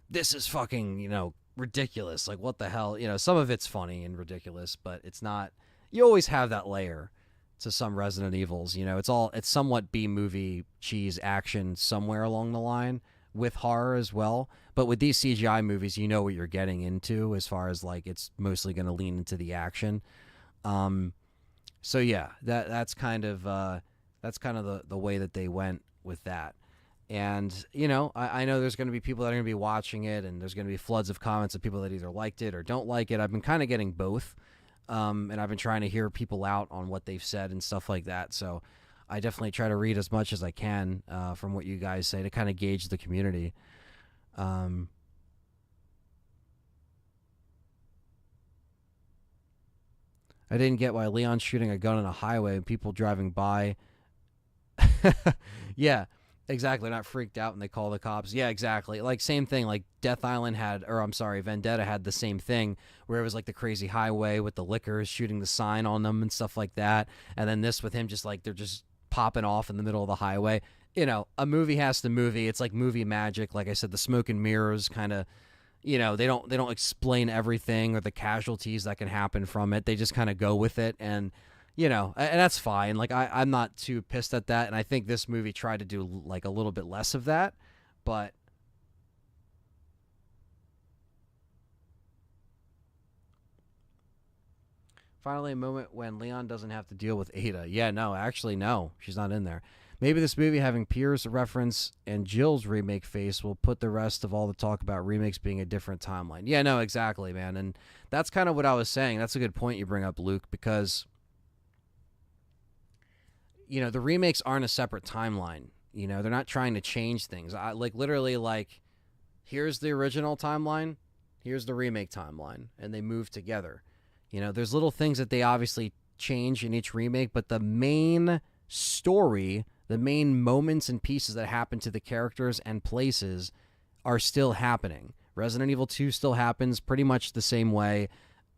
this is fucking, ridiculous. Like, what the hell? Some of it's funny and ridiculous, but it's not, you always have that layer to some Resident Evils. It's somewhat B-movie cheese action somewhere along the line, with horror as well. But with these CGI movies, you know what you're getting into, as far as like it's mostly going to lean into the action. So yeah, that's kind of the way that they went with that. And I know there's going to be people that are going to be watching it, and there's going to be floods of comments of people that either liked it or don't like it. I've been kind of getting both, and I've been trying to hear people out on what they've said and stuff like that. So I definitely try to read as much as I can from what you guys say to kind of gauge the community. I didn't get why Leon's shooting a gun on a highway and people driving by. Yeah, exactly. Not freaked out when they call the cops. Yeah, exactly. Like, same thing. Like, Death Island had, or I'm sorry, Vendetta had the same thing where it was like the crazy highway with the liquors shooting the sign on them and stuff like that. And then this with him just like they're just popping off in the middle of the highway. You know, a movie has to movie. It's like movie magic. Like I said, the smoke and mirrors kind of, you know, they don't explain everything or the casualties that can happen from it. They just kind of go with it, and you know, and that's fine. Like I'm not too pissed at that, and I think this movie tried to do like a little bit less of that, but finally a moment when Leon doesn't have to deal with Ada. Yeah, no, actually no, she's not in there. Maybe this movie having Pierce reference and Jill's remake face will put the rest of all the talk about remakes being a different timeline. Yeah, no, exactly, man. And that's kind of what I was saying. That's a good point you bring up, Luke, because you know, the remakes aren't a separate timeline. You know, they're not trying to change things. I like literally like here's the original timeline, here's the remake timeline, and they move together. You know, there's little things that they obviously change in each remake, but the main story, the main moments and pieces that happen to the characters and places are still happening. Resident Evil 2 still happens pretty much the same way.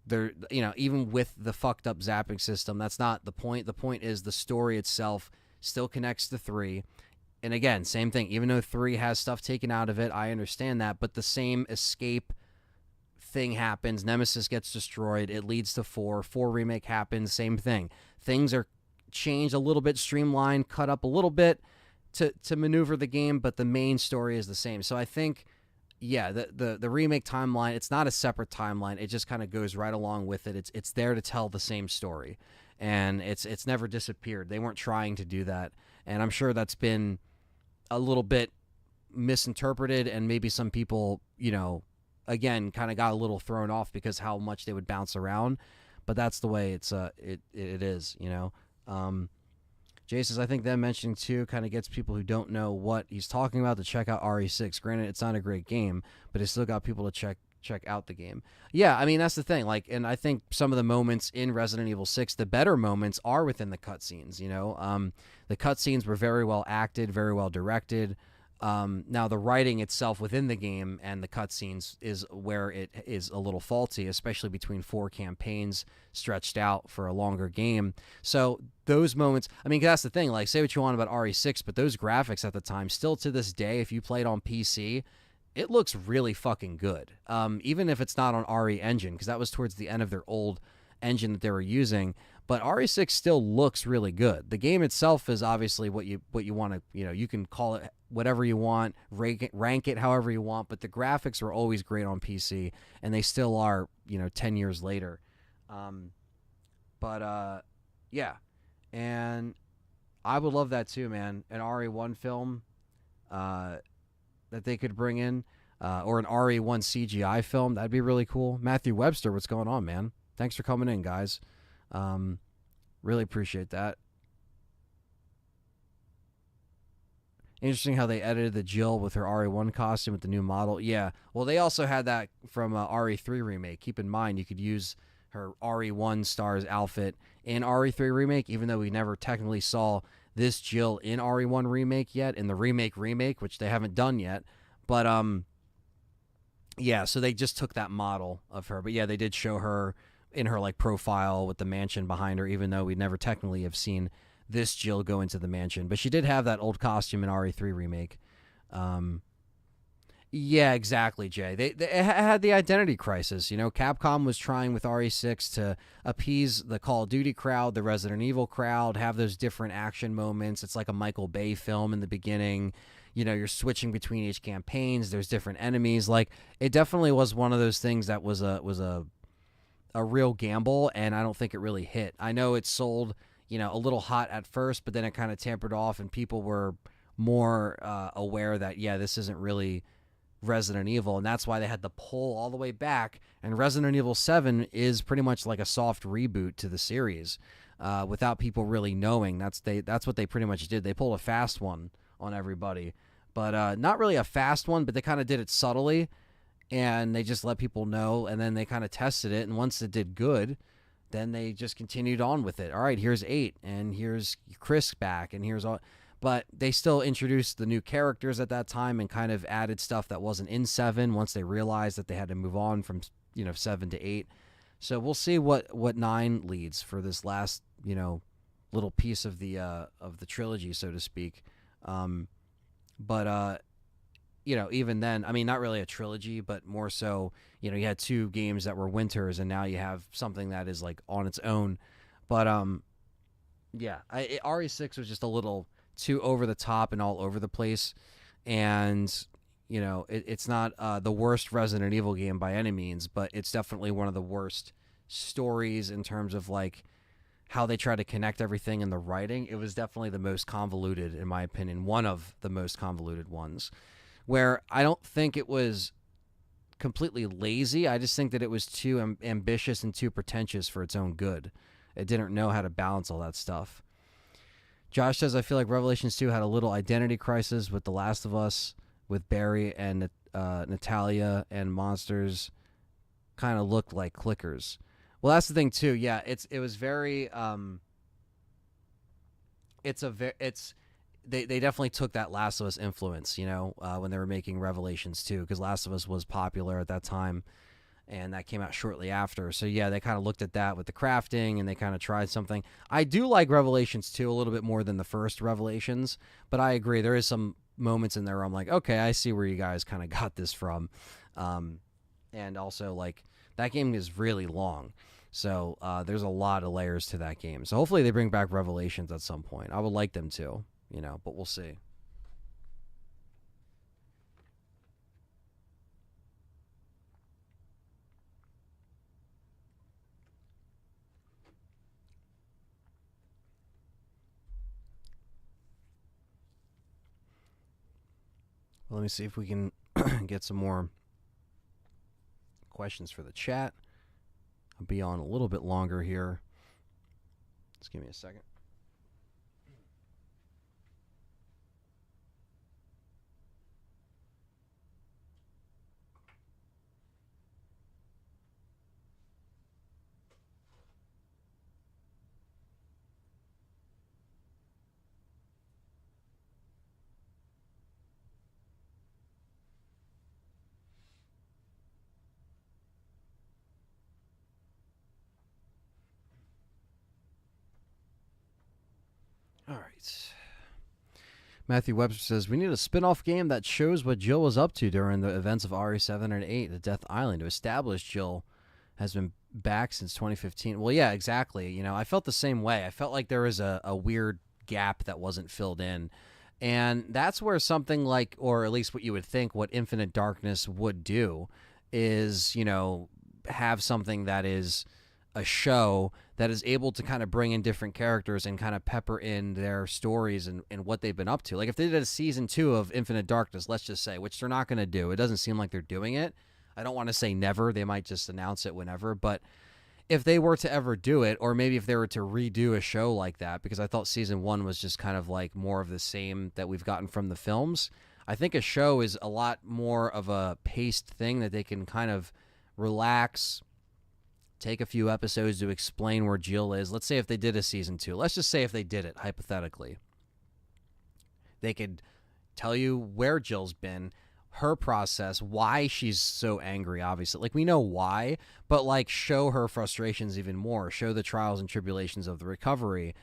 There, you know, even with the fucked up zapping system, that's not the point. The point is the story itself still connects to 3. And again, same thing. Even though 3 has stuff taken out of it, I understand that, but the same escape thing happens. Nemesis gets destroyed. It leads to 4. 4 remake happens. Same thing. Things are changed a little bit, streamlined, cut up a little bit to maneuver the game, but the main story is the same. So I think, yeah, the remake timeline, it's not a separate timeline. It just kind of goes right along with it. It's there to tell the same story, and it's never disappeared. They weren't trying to do that, and I'm sure that's been a little bit misinterpreted, and maybe some people, you know, again, kind of got a little thrown off because how much they would bounce around. But that's the way it is, you know. Jay says, I think them mentioning 2 kind of gets people who don't know what he's talking about to check out RE6. Granted, it's not a great game, but it still got people to check out the game. Yeah, I mean, that's the thing. Like, and I think some of the moments in Resident Evil 6, the better moments are within the cutscenes, you know. The cutscenes were very well acted, very well directed. Now, the writing itself within the game and the cutscenes is where it is a little faulty, especially between 4 campaigns stretched out for a longer game. So those moments, I mean, that's the thing. Like, say what you want about RE6, but those graphics at the time, still to this day, if you play it on PC, it looks really fucking good. Even if it's not on RE Engine, because that was towards the end of their old engine that they were using. But RE6 still looks really good. The game itself is obviously what you want to, you know, you can call it whatever you want, rank it however you want, but the graphics are always great on PC, and they still are, you know, 10 years later. Yeah, and I would love that too, man. An RE1 film that they could bring in, or an RE1 CGI film, that'd be really cool. Matthew Webster, what's going on, man? Thanks for coming in, guys. Really appreciate that. Interesting how they edited the Jill with her RE1 costume with the new model. Yeah, well, they also had that from RE3 remake. Keep in mind, you could use her RE1 STARS outfit in RE3 remake, even though we never technically saw this Jill in RE1 remake yet, in the remake, which they haven't done yet. But yeah, so they just took that model of her. But yeah, they did show her in her like profile with the mansion behind her, even though we never technically have seen this Jill go into the mansion. But she did have that old costume in RE3 remake. Yeah, exactly, Jay. They had the identity crisis. You know, Capcom was trying with RE6 to appease the Call of Duty crowd, the Resident Evil crowd, have those different action moments. It's like a Michael Bay film in the beginning. You know, you're switching between each campaigns. There's different enemies. Like, it definitely was one of those things that was a real gamble, and I don't think it really hit. I know it sold, you know, a little hot at first, but then it kind of tampered off, and people were more aware that, yeah, this isn't really Resident Evil, and that's why they had to pull all the way back. And Resident Evil 7 is pretty much like a soft reboot to the series, without people really knowing. That's what they pretty much did. They pulled a fast one on everybody, but not really a fast one, but they kind of did it subtly, and they just let people know, and then they kind of tested it, and once it did good, then they just continued on with it. All right, here's 8, and here's Chris back, and here's all. But they still introduced the new characters at that time and kind of added stuff that wasn't in 7 once they realized that they had to move on from 7 to 8. So we'll see what 9 leads for this last little piece of the trilogy, so to speak. But even then, I mean, not really a trilogy, but more so, you had 2 games that were winters, and now you have something that is like on its own. But yeah, RE6 was just a little too over the top and all over the place, and it's not the worst Resident Evil game by any means, but it's definitely one of the worst stories in terms of like how they try to connect everything in the writing. It was definitely the most convoluted, in my opinion, one of the most convoluted ones, where I don't think it was completely lazy. I just think that it was too ambitious and too pretentious for its own good. It didn't know how to balance all that stuff. Josh says, I feel like Revelations 2 had a little identity crisis with The Last of Us, with Barry and Natalia, and monsters kind of looked like clickers. Well, that's the thing too. Yeah, it was very they definitely took that Last of Us influence, when they were making Revelations 2, because Last of Us was popular at that time, and that came out shortly after. So yeah, they kind of looked at that with the crafting, and they kind of tried something. I do like Revelations 2 a little bit more than the first Revelations, but I agree, there is some moments in there where I'm like, okay, I see where you guys kind of got this from. And also, like, that game is really long, so there's a lot of layers to that game. So hopefully they bring back Revelations at some point. I would like them to, but we'll see. Well, let me see if we can get some more questions for the chat. I'll be on a little bit longer here. Just give me a second. All right. Matthew Webster says, we need a spin-off game that shows what Jill was up to during the events of RE7 and 8, the Death Island, to establish Jill has been back since 2015. Well, yeah, exactly. I felt the same way. I felt like there was a weird gap that wasn't filled in. And that's where something like, or at least what you would think, what Infinite Darkness would do is, have something that is a show that is able to kind of bring in different characters and kind of pepper in their stories and what they've been up to. Like if they did a season 2 of Infinite Darkness, let's just say, which they're not going to do. It doesn't seem like they're doing it. I don't want to say never. They might just announce it whenever. But if they were to ever do it, or maybe if they were to redo a show like that, because I thought season 1 was just kind of like more of the same that we've gotten from the films, I think a show is a lot more of a paced thing that they can kind of relax, take a few episodes to explain where Jill is. Let's say if they did a season 2. Let's just say if they did it, hypothetically. They could tell you where Jill's been, her process, why she's so angry, obviously. Like, we know why, but, like, show her frustrations even more. Show the trials and tribulations of the recovery.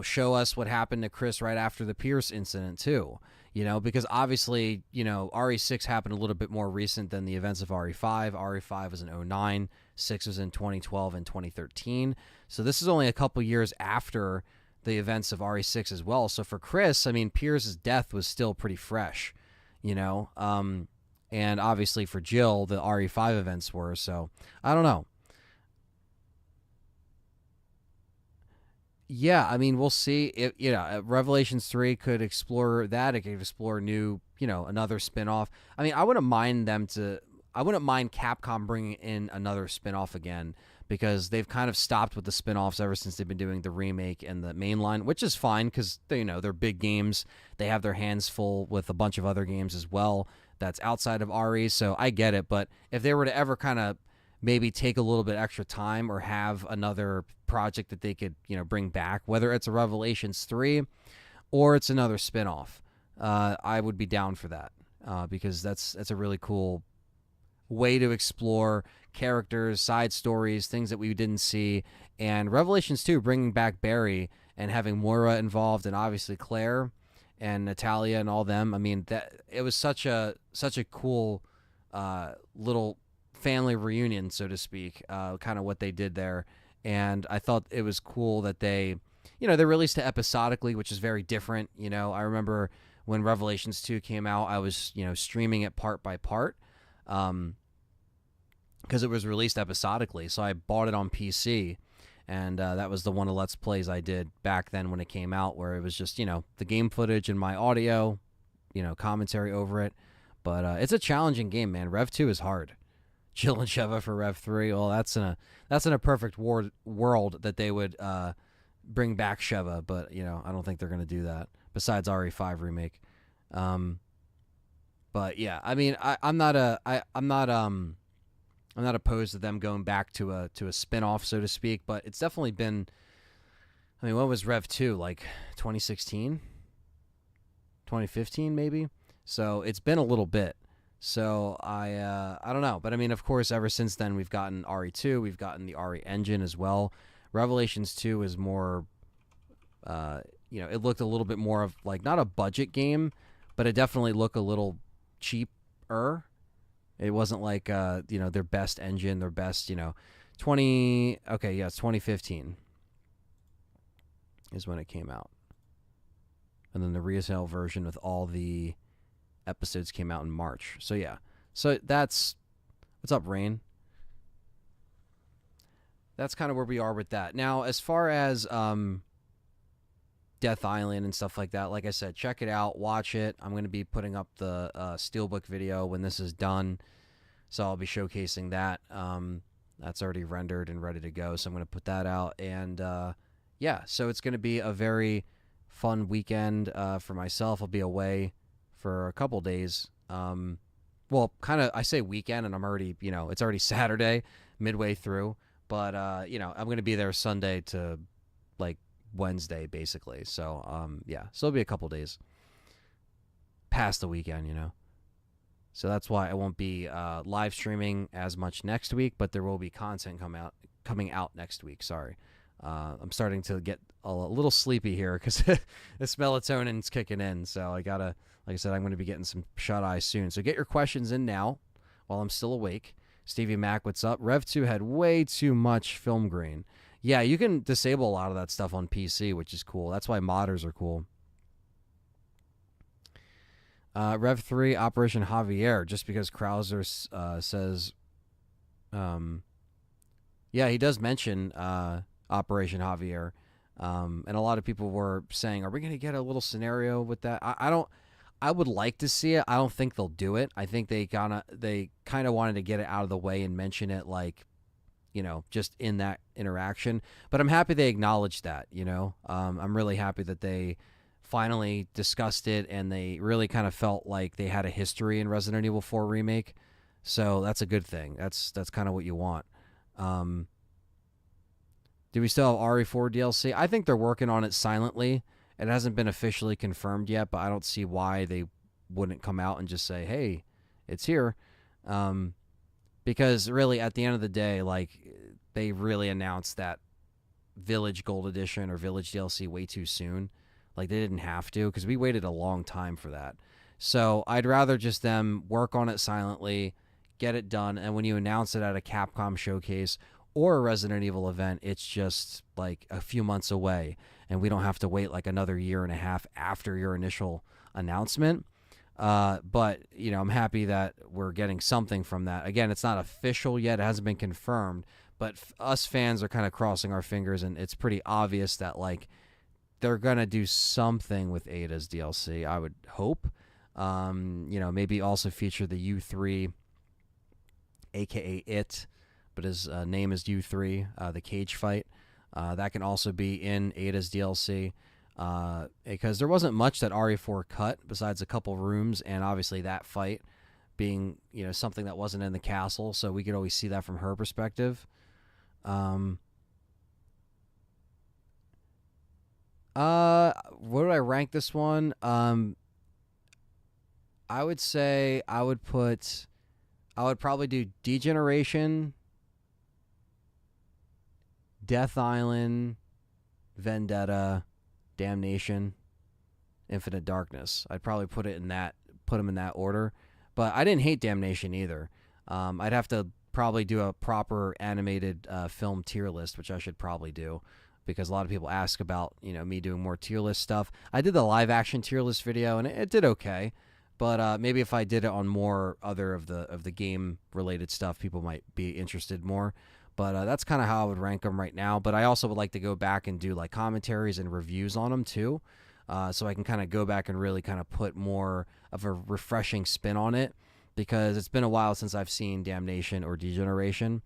Show us what happened to Chris right after the Pierce incident, too. Because obviously, RE6 happened a little bit more recent than the events of RE5. RE5 was in 2009. 6 was in 2012 and 2013. So this is only a couple years after the events of RE6 as well. So for Chris, I mean, Pierce's death was still pretty fresh, and obviously for Jill, the RE5 events were. So I don't know. Yeah, I mean, we'll see. Revelations 3 could explore that. It could explore new, another spinoff. I mean, I wouldn't mind Capcom bringing in another spinoff again, because they've kind of stopped with the spinoffs ever since they've been doing the remake and the mainline, which is fine because they're big games. They have their hands full with a bunch of other games as well that's outside of RE, so I get it. But if they were to ever kind of maybe take a little bit extra time or have another project that they could, bring back, whether it's a Revelations 3 or it's another spin-off. I would be down for that, because that's a really cool way to explore characters, side stories, things that we didn't see. And Revelations 2, bringing back Barry and having Moira involved, and obviously Claire and Natalia and all them. I mean, that it was such a cool little family reunion, so to speak, kind of what they did there. And I thought it was cool that they released it episodically, which is very different. I remember when Revelations 2 came out, I was, streaming it part by part, because it was released episodically. So I bought it on PC, and that was the one of Let's Plays I did back then when it came out, where it was just, the game footage and my audio, commentary over it. But it's a challenging game, man. Rev 2 is hard. Jill and Sheva for Rev 3. Well, that's in a perfect world that they would bring back Sheva, but I don't think they're going to do that. Besides RE5 remake, but yeah, I mean, I'm not opposed to them going back to a spin-off, so to speak. But it's definitely been. I mean, what was Rev 2 like? 2016, 2015, maybe. So it's been a little bit. So I don't know, but I mean, of course, ever since then we've gotten RE2, we've gotten the RE engine as well. Revelations 2 is more, it looked a little bit more of like not a budget game, but it definitely looked a little cheaper. It wasn't like their best engine, their best 2015 is when it came out, and then the resale version with all the episodes came out in March. So yeah, so that's what's up, Rain. That's kind of where we are with that. Now, as far as Death Island and stuff like that, like I said, check it out, watch it. I'm going to be putting up the Steelbook video when this is done, so I'll be showcasing that. That's already rendered and ready to go, so I'm going to put that out. And yeah, so it's going to be a very fun weekend for myself. I'll be away for a couple days. Well, kind of, I say weekend, and I'm already, it's already Saturday, midway through. But, I'm going to be there Sunday to, like, Wednesday, basically. So, yeah, so it'll be a couple days past the weekend, So that's why I won't be live streaming as much next week, but there will be content coming out next week. Sorry. I'm starting to get a little sleepy here because the melatonin's kicking in. So I got to, like I said, I'm going to be getting some shut-eye soon. So get your questions in now while I'm still awake. Stevie Mac, what's up? Rev 2 had way too much film grain. Yeah, you can disable a lot of that stuff on PC, which is cool. That's why modders are cool. Rev 3, Operation Javier, just because Krauser says... yeah, he does mention Operation Javier. And a lot of people were saying, are we going to get a little scenario with that? I would like to see it. I don't think they'll do it. I think they kind of wanted to get it out of the way and mention it, like, just in that interaction. But I'm happy they acknowledged that. I'm really happy that they finally discussed it, and they really kind of felt like they had a history in Resident Evil 4 remake. So that's a good thing. That's kind of what you want. Do we still have RE4 DLC? I think they're working on it silently. It hasn't been officially confirmed yet, but I don't see why they wouldn't come out and just say, hey, it's here. Because really, at the end of the day, like, they really announced that Village Gold Edition or Village DLC way too soon. Like, they didn't have to, because we waited a long time for that. So I'd rather just them work on it silently, get it done, and when you announce it at a Capcom showcase or a Resident Evil event, it's just like a few months away, and we don't have to wait like another year and a half after your initial announcement. But, I'm happy that we're getting something from that. Again, it's not official yet. It hasn't been confirmed, but us fans are kind of crossing our fingers, and it's pretty obvious that, like, they're going to do something with Ada's DLC, I would hope. Maybe also feature the U3, a.k.a. It, but his name is U3, the cage fight. That can also be in Ada's DLC, because there wasn't much that RE4 cut besides a couple rooms and obviously that fight. being, something that wasn't in the castle, so we could always see that from her perspective. Where do I rank this one? I would say I would probably do Degeneration, Death Island, Vendetta, Damnation, Infinite Darkness. I'd probably put them in that order. But I didn't hate Damnation either. I'd have to probably do a proper animated film tier list, which I should probably do, because a lot of people ask about me doing more tier list stuff. I did the live action tier list video, and it did okay. But maybe if I did it on more other of the game related stuff, people might be interested more. But that's kind of how I would rank them right now. But I also would like to go back and do like commentaries and reviews on them too, so I can kind of go back and really kind of put more of a refreshing spin on it, because it's been a while since I've seen Damnation or Degeneration.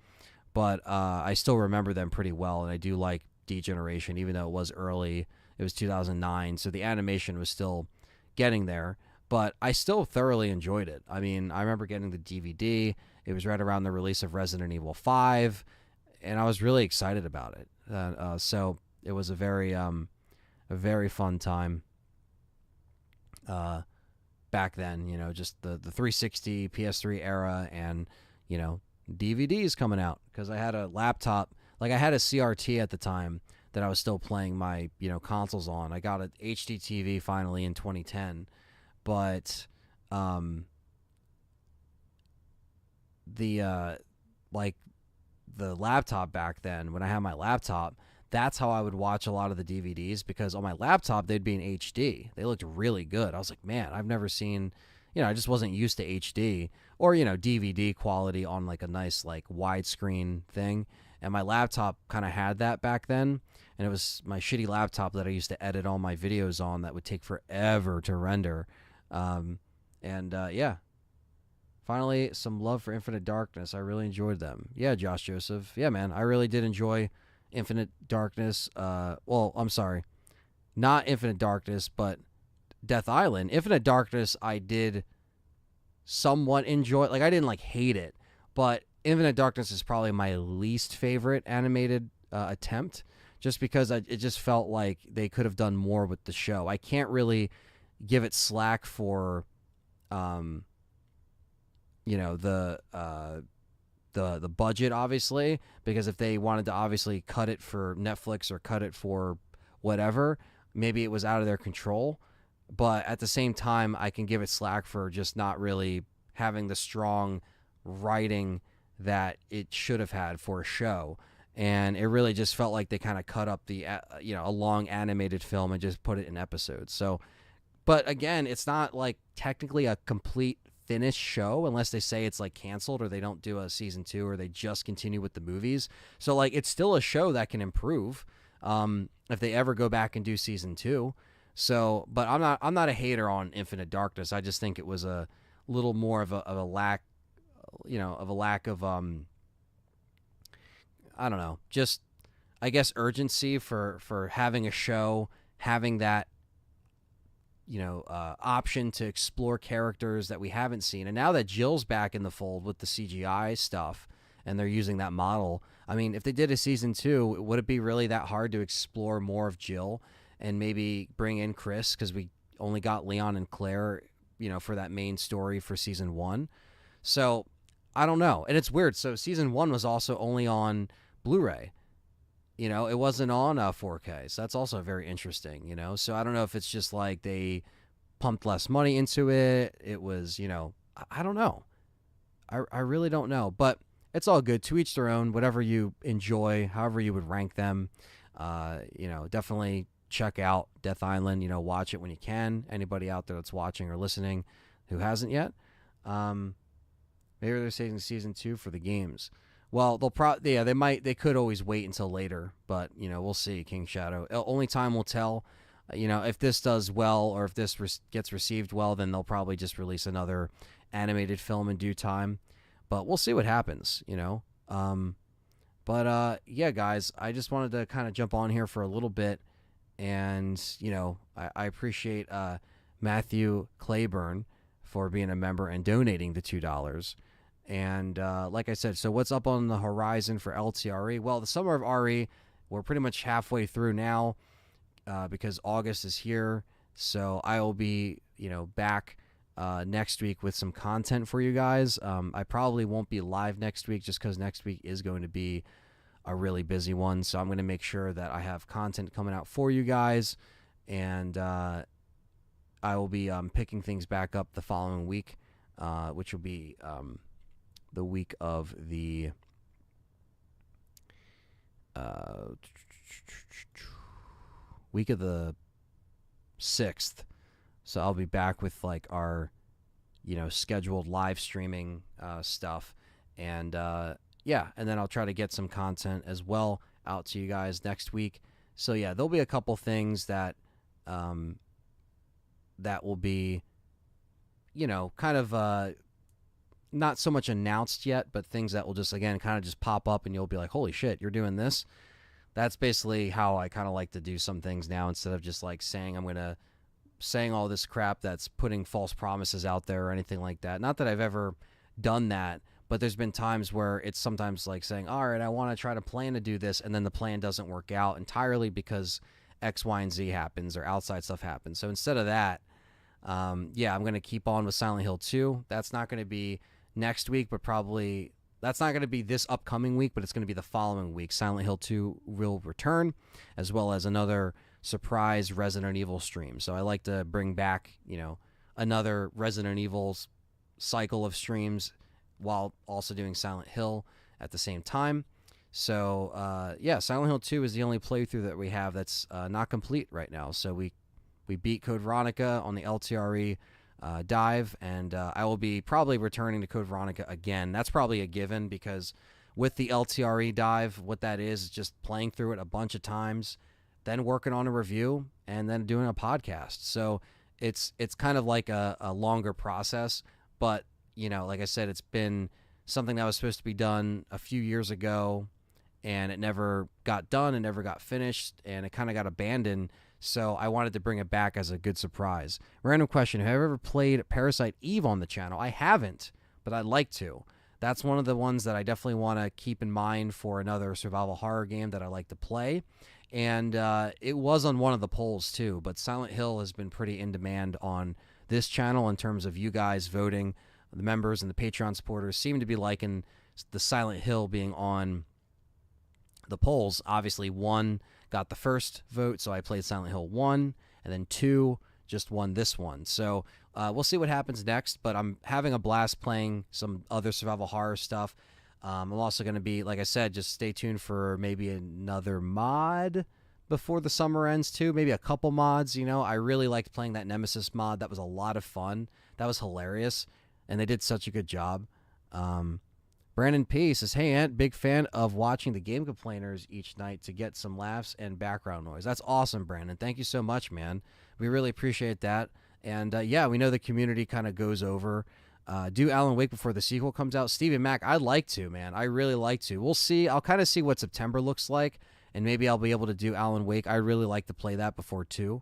But I still remember them pretty well, and I do like Degeneration, even though it was early. It was 2009, so the animation was still getting there. But I still thoroughly enjoyed it. I mean, I remember getting the DVD. It was right around the release of Resident Evil 5, and I was really excited about it. So it was a very fun time back then. Just the 360, PS3 era, and DVDs coming out, because I had a laptop. Like, I had a CRT at the time that I was still playing my consoles on. I got an HD TV finally in 2010. But the laptop back then, when I had my laptop, that's how I would watch a lot of the DVDs, because on my laptop they'd be in HD. They looked really good. I was like, man, I've never seen, I just wasn't used to HD or DVD quality on like a nice like widescreen thing. And my laptop kind of had that back then, and it was my shitty laptop that I used to edit all my videos on that would take forever to render. Yeah, finally some love for Infinite Darkness. I really enjoyed them. Yeah, Josh Joseph. Yeah, man, I really did enjoy Infinite Darkness. Well, I'm sorry, not Infinite Darkness, but Death Island. Infinite Darkness I did somewhat enjoy. Like, I didn't like hate it, but Infinite Darkness is probably my least favorite animated attempt, just because it just felt like they could have done more with the show. I can't really give it slack for the budget, obviously, because if they wanted to obviously cut it for Netflix or cut it for whatever, maybe it was out of their control. But at the same time, I can give it slack for just not really having the strong writing that it should have had for a show. And it really just felt like they kind of cut up a long animated film and just put it in episodes. So, but again, it's not like technically a complete finished show unless they say it's like canceled or they don't do a season 2 or they just continue with the movies. So like, it's still a show that can improve if they ever go back and do season 2. So, but I'm not a hater on Infinite Darkness. I just think it was a little more of a lack, of I don't know, just I guess urgency for having a show, having that option to explore characters that we haven't seen. And now that Jill's back in the fold with the CGI stuff and they're using that model, I mean, if they did a season 2, would it be really that hard to explore more of Jill and maybe bring in Chris, because we only got Leon and Claire, for that main story for season 1? So I don't know. And it's weird. So season 1 was also only on Blu-ray. It wasn't on 4K. So that's also very interesting, So I don't know if it's just like they pumped less money into it. It was, I don't know. I really don't know. But it's all good. To each their own. Whatever you enjoy, however you would rank them. Definitely check out Death Island. Watch it when you can. Anybody out there that's watching or listening who hasn't yet. Maybe they're saving season 2 for the games. Well, they could always wait until later, but we'll see. King Shadow. Only time will tell. If this does well or if this gets received well, then they'll probably just release another animated film in due time. But we'll see what happens. Yeah, guys, I just wanted to kind of jump on here for a little bit, and I appreciate Matthew Claiborne for being a member and donating the $2. And like I said, so what's up on the horizon for LTRE? Well, the summer of RE, we're pretty much halfway through now because August is here. So I will be, back next week with some content for you guys. I probably won't be live next week just because next week is going to be a really busy one. So I'm going to make sure that I have content coming out for you guys. And I will be picking things back up the following week, which will be the week of the week of the 6th. So I'll be back with like our, scheduled live streaming stuff. And yeah, and then I'll try to get some content as well out to you guys next week. So yeah, there'll be a couple things that that will be, kind of not so much announced yet, but things that will just, again, kind of just pop up and you'll be like, holy shit, you're doing this. That's basically how I kind of like to do some things now, instead of just like saying saying all this crap that's putting false promises out there or anything like that. Not that I've ever done that, but there's been times where it's sometimes like saying, all right, I want to try to plan to do this, and then the plan doesn't work out entirely because X, Y, and Z happens or outside stuff happens. So instead of that, yeah, I'm going to keep on with Silent Hill 2. That's not going to be next week, but probably that's not going to be this upcoming week, but it's going to be the following week. Silent Hill 2 will return, as well as another surprise Resident Evil stream. So I like to bring back, another Resident Evil cycle of streams while also doing Silent Hill at the same time. So, yeah, Silent Hill 2 is the only playthrough that we have that's not complete right now. So we beat Code Veronica on the LTRE dive, and I will be probably returning to Code Veronica again. That's probably a given, because with the LTRE dive, what that is just playing through it a bunch of times, then working on a review, and then doing a podcast. So it's kind of like a longer process, but, like I said, it's been something that was supposed to be done a few years ago, and it never got done and never got finished, and it kind of got abandoned. So I wanted to bring it back as a good surprise. Random question: have you ever played Parasite Eve on the channel? I haven't, but I'd like to. That's one of the ones that I definitely want to keep in mind for another survival horror game that I like to play. And it was on one of the polls too, but Silent Hill has been pretty in demand on this channel in terms of you guys voting. The members and the Patreon supporters seem to be liking the Silent Hill being on the polls. Obviously, 1 got the first vote, so I played Silent Hill 1, and then 2 just won this one. So we'll see what happens next, but I'm having a blast playing some other survival horror stuff. I'm also going to be, like I said, just stay tuned for maybe another mod before the summer ends too. Maybe a couple mods. I really liked playing that Nemesis mod. That was a lot of fun. That was hilarious, and they did such a good job. Brandon P says, hey, Ant, big fan of watching the Game Complainers each night to get some laughs and background noise. That's awesome, Brandon. Thank you so much, man. We really appreciate that. And, yeah, we know the community kind of goes over. Do Alan Wake before the sequel comes out. Steven Mac, I'd like to, man. I really like to. We'll see. I'll kind of see what September looks like, and maybe I'll be able to do Alan Wake. I really like to play that before, too.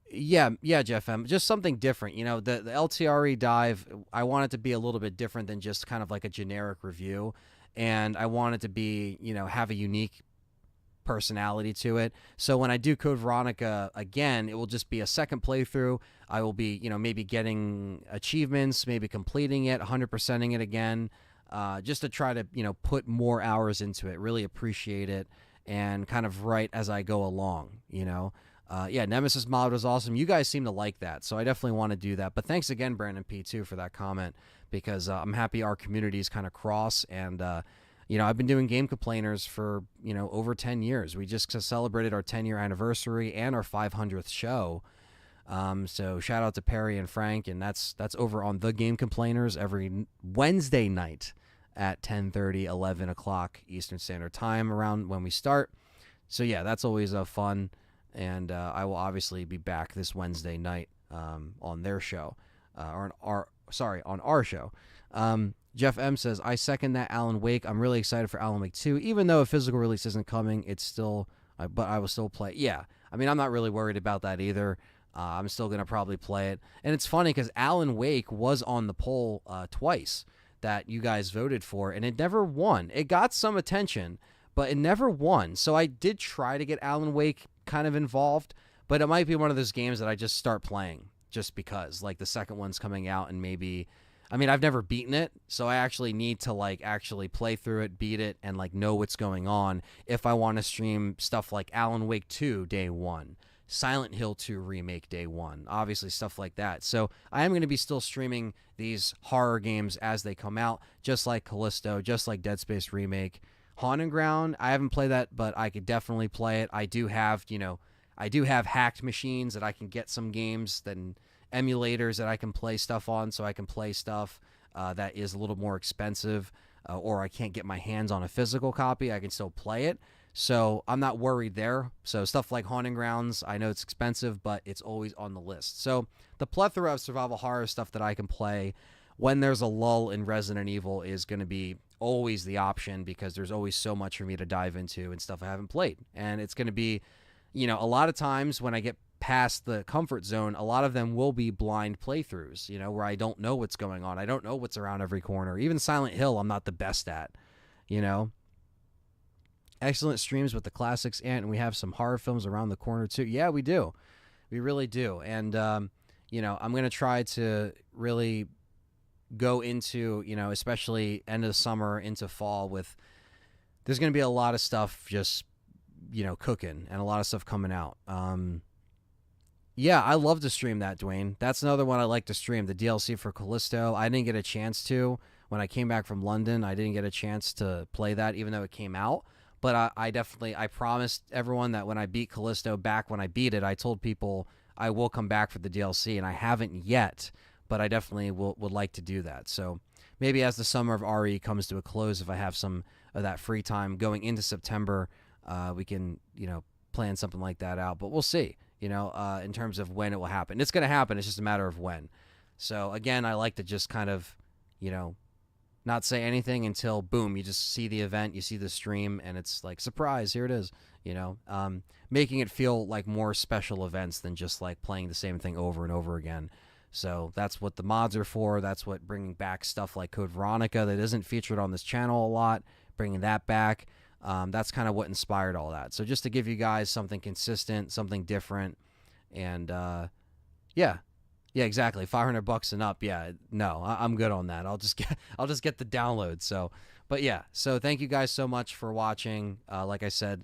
Yeah, Jeff M. Just something different. The LTRE dive, I want it to be a little bit different than just kind of like a generic review. And I want it to be, have a unique personality to it. So when I do Code Veronica again, it will just be a second playthrough. I will be, maybe getting achievements, maybe completing it, 100%ing it again, just to try to, put more hours into it, really appreciate it, and kind of write as I go along, Yeah, Nemesis mod was awesome. You guys seem to like that, so I definitely want to do that. But thanks again, Brandon P, too, for that comment, because I'm happy our communities kind of cross. And, I've been doing Game Complainers for, over 10 years. We just celebrated our 10-year anniversary and our 500th show. So shout out to Perry and Frank, and that's over on The Game Complainers every Wednesday night at 10:30, 11 o'clock Eastern Standard Time, around when we start. So, yeah, that's always fun. And I will obviously be back this Wednesday night on their show, on our show. Jeff M says, I second that, Alan Wake. I'm really excited for Alan Wake 2. Even though a physical release isn't coming, it's still, but I will still play. Yeah, I mean, I'm not really worried about that either. I'm still going to probably play it. And it's funny because Alan Wake was on the poll twice that you guys voted for, and it never won. It got some attention, but it never won. So I did try to get Alan Wake kind of involved, but it might be one of those games that I just start playing just because. Like, the second one's coming out, and maybe... I mean, I've never beaten it, so I actually need to, like, actually play through it, beat it, and, like, know what's going on if I want to stream stuff like Alan Wake 2 day one, Silent Hill 2 remake day one, obviously stuff like that. So I am going to be still streaming these horror games as they come out, just like Callisto, just like Dead Space remake. Haunted Ground, I haven't played that, but I could definitely play it. I do have, I do have hacked machines that I can get some games, then emulators that I can play stuff on, so I can play stuff that is a little more expensive, or I can't get my hands on a physical copy. I can still play it, so I'm not worried there. So stuff like Haunting Grounds, I know it's expensive, but it's always on the list. So the plethora of survival horror stuff that I can play when there's a lull in Resident Evil is going to be always the option, because there's always so much for me to dive into and stuff I haven't played. And it's going to be, a lot of times when I get past the comfort zone, a lot of them will be blind playthroughs, where I don't know what's going on. I don't know what's around every corner. Even Silent Hill, I'm not the best at, Excellent streams with the classics, and we have some horror films around the corner too. Yeah, we do. We really do. And, I'm going to try to really go into, especially end of the summer into fall there's going to be a lot of stuff just, cooking, and a lot of stuff coming out. Yeah, I love to stream that, Dwayne. That's another one I like to stream, the DLC for Callisto. I didn't get a chance to. When I came back from London, I didn't get a chance to play that, even though it came out. But I promised everyone that when I beat Callisto, back when I beat it, I told people I will come back for the DLC, and I haven't yet, but I definitely would like to do that. So maybe as the summer of RE comes to a close, if I have some of that free time going into September, we can, plan something like that out. But we'll see. In terms of when it will happen. It's going to happen. It's just a matter of when. So, again, I like to just kind of, not say anything until, boom, you just see the event, you see the stream, and it's like, surprise, here it is, making it feel like more special events than just like playing the same thing over and over again. So that's what the mods are for. That's what bringing back stuff like Code Veronica that isn't featured on this channel a lot, bringing that back. That's kind of what inspired all that. So just to give you guys something consistent, something different, and yeah, exactly. $500 and up. Yeah, no, I'm good on that. I'll just get the download. So, but yeah, so thank you guys so much for watching. Like I said,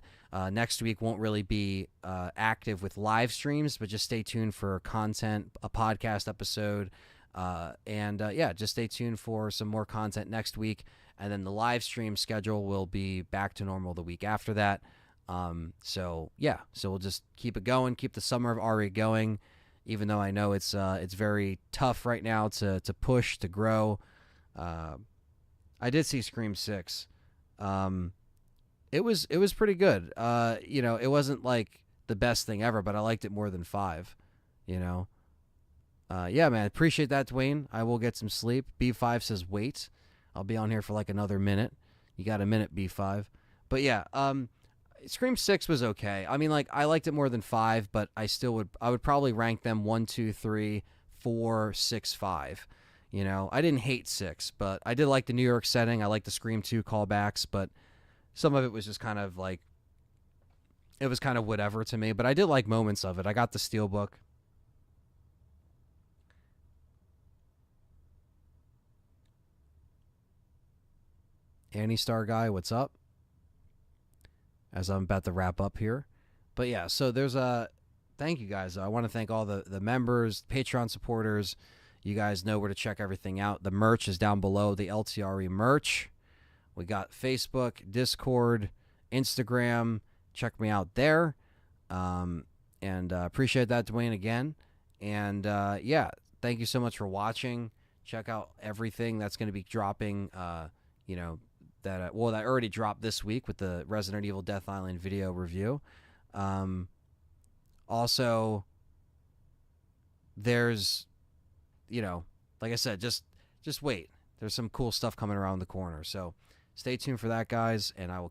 next week won't really be active with live streams, but just stay tuned for content, a podcast episode, and yeah, just stay tuned for some more content next week. And then the live stream schedule will be back to normal the week after that. So yeah, so we'll just keep it going, keep the summer of RE going, even though I know it's very tough right now to push, to grow. I did see Scream 6. It was pretty good. It wasn't like the best thing ever, but I liked it more than 5, Yeah, man, appreciate that, Dwayne. I will get some sleep. B5 says wait. I'll be on here for like another minute. You got a minute, B5. But yeah, Scream 6 was okay. I mean, like, I liked it more than 5, but I would probably rank them 1, 2, 3, 4, 6, 5. I didn't hate 6, but I did like the New York setting. I liked the Scream 2 callbacks, but some of it was just kind of like, it was kind of whatever to me, but I did like moments of it. I got the Steelbook. Annie-Star guy, what's up? As I'm about to wrap up here. But yeah, so there's thank you guys. I want to thank all the members, Patreon supporters. You guys know where to check everything out. The merch is down below, the LTRE merch. We got Facebook, Discord, Instagram. Check me out there. And appreciate that, Dwayne, again. And yeah, thank you so much for watching. Check out everything that's going to be dropping, that already dropped this week with the Resident Evil Death Island video review. Also, there's, like I said, just wait. There's some cool stuff coming around the corner. So stay tuned for that, guys, and I will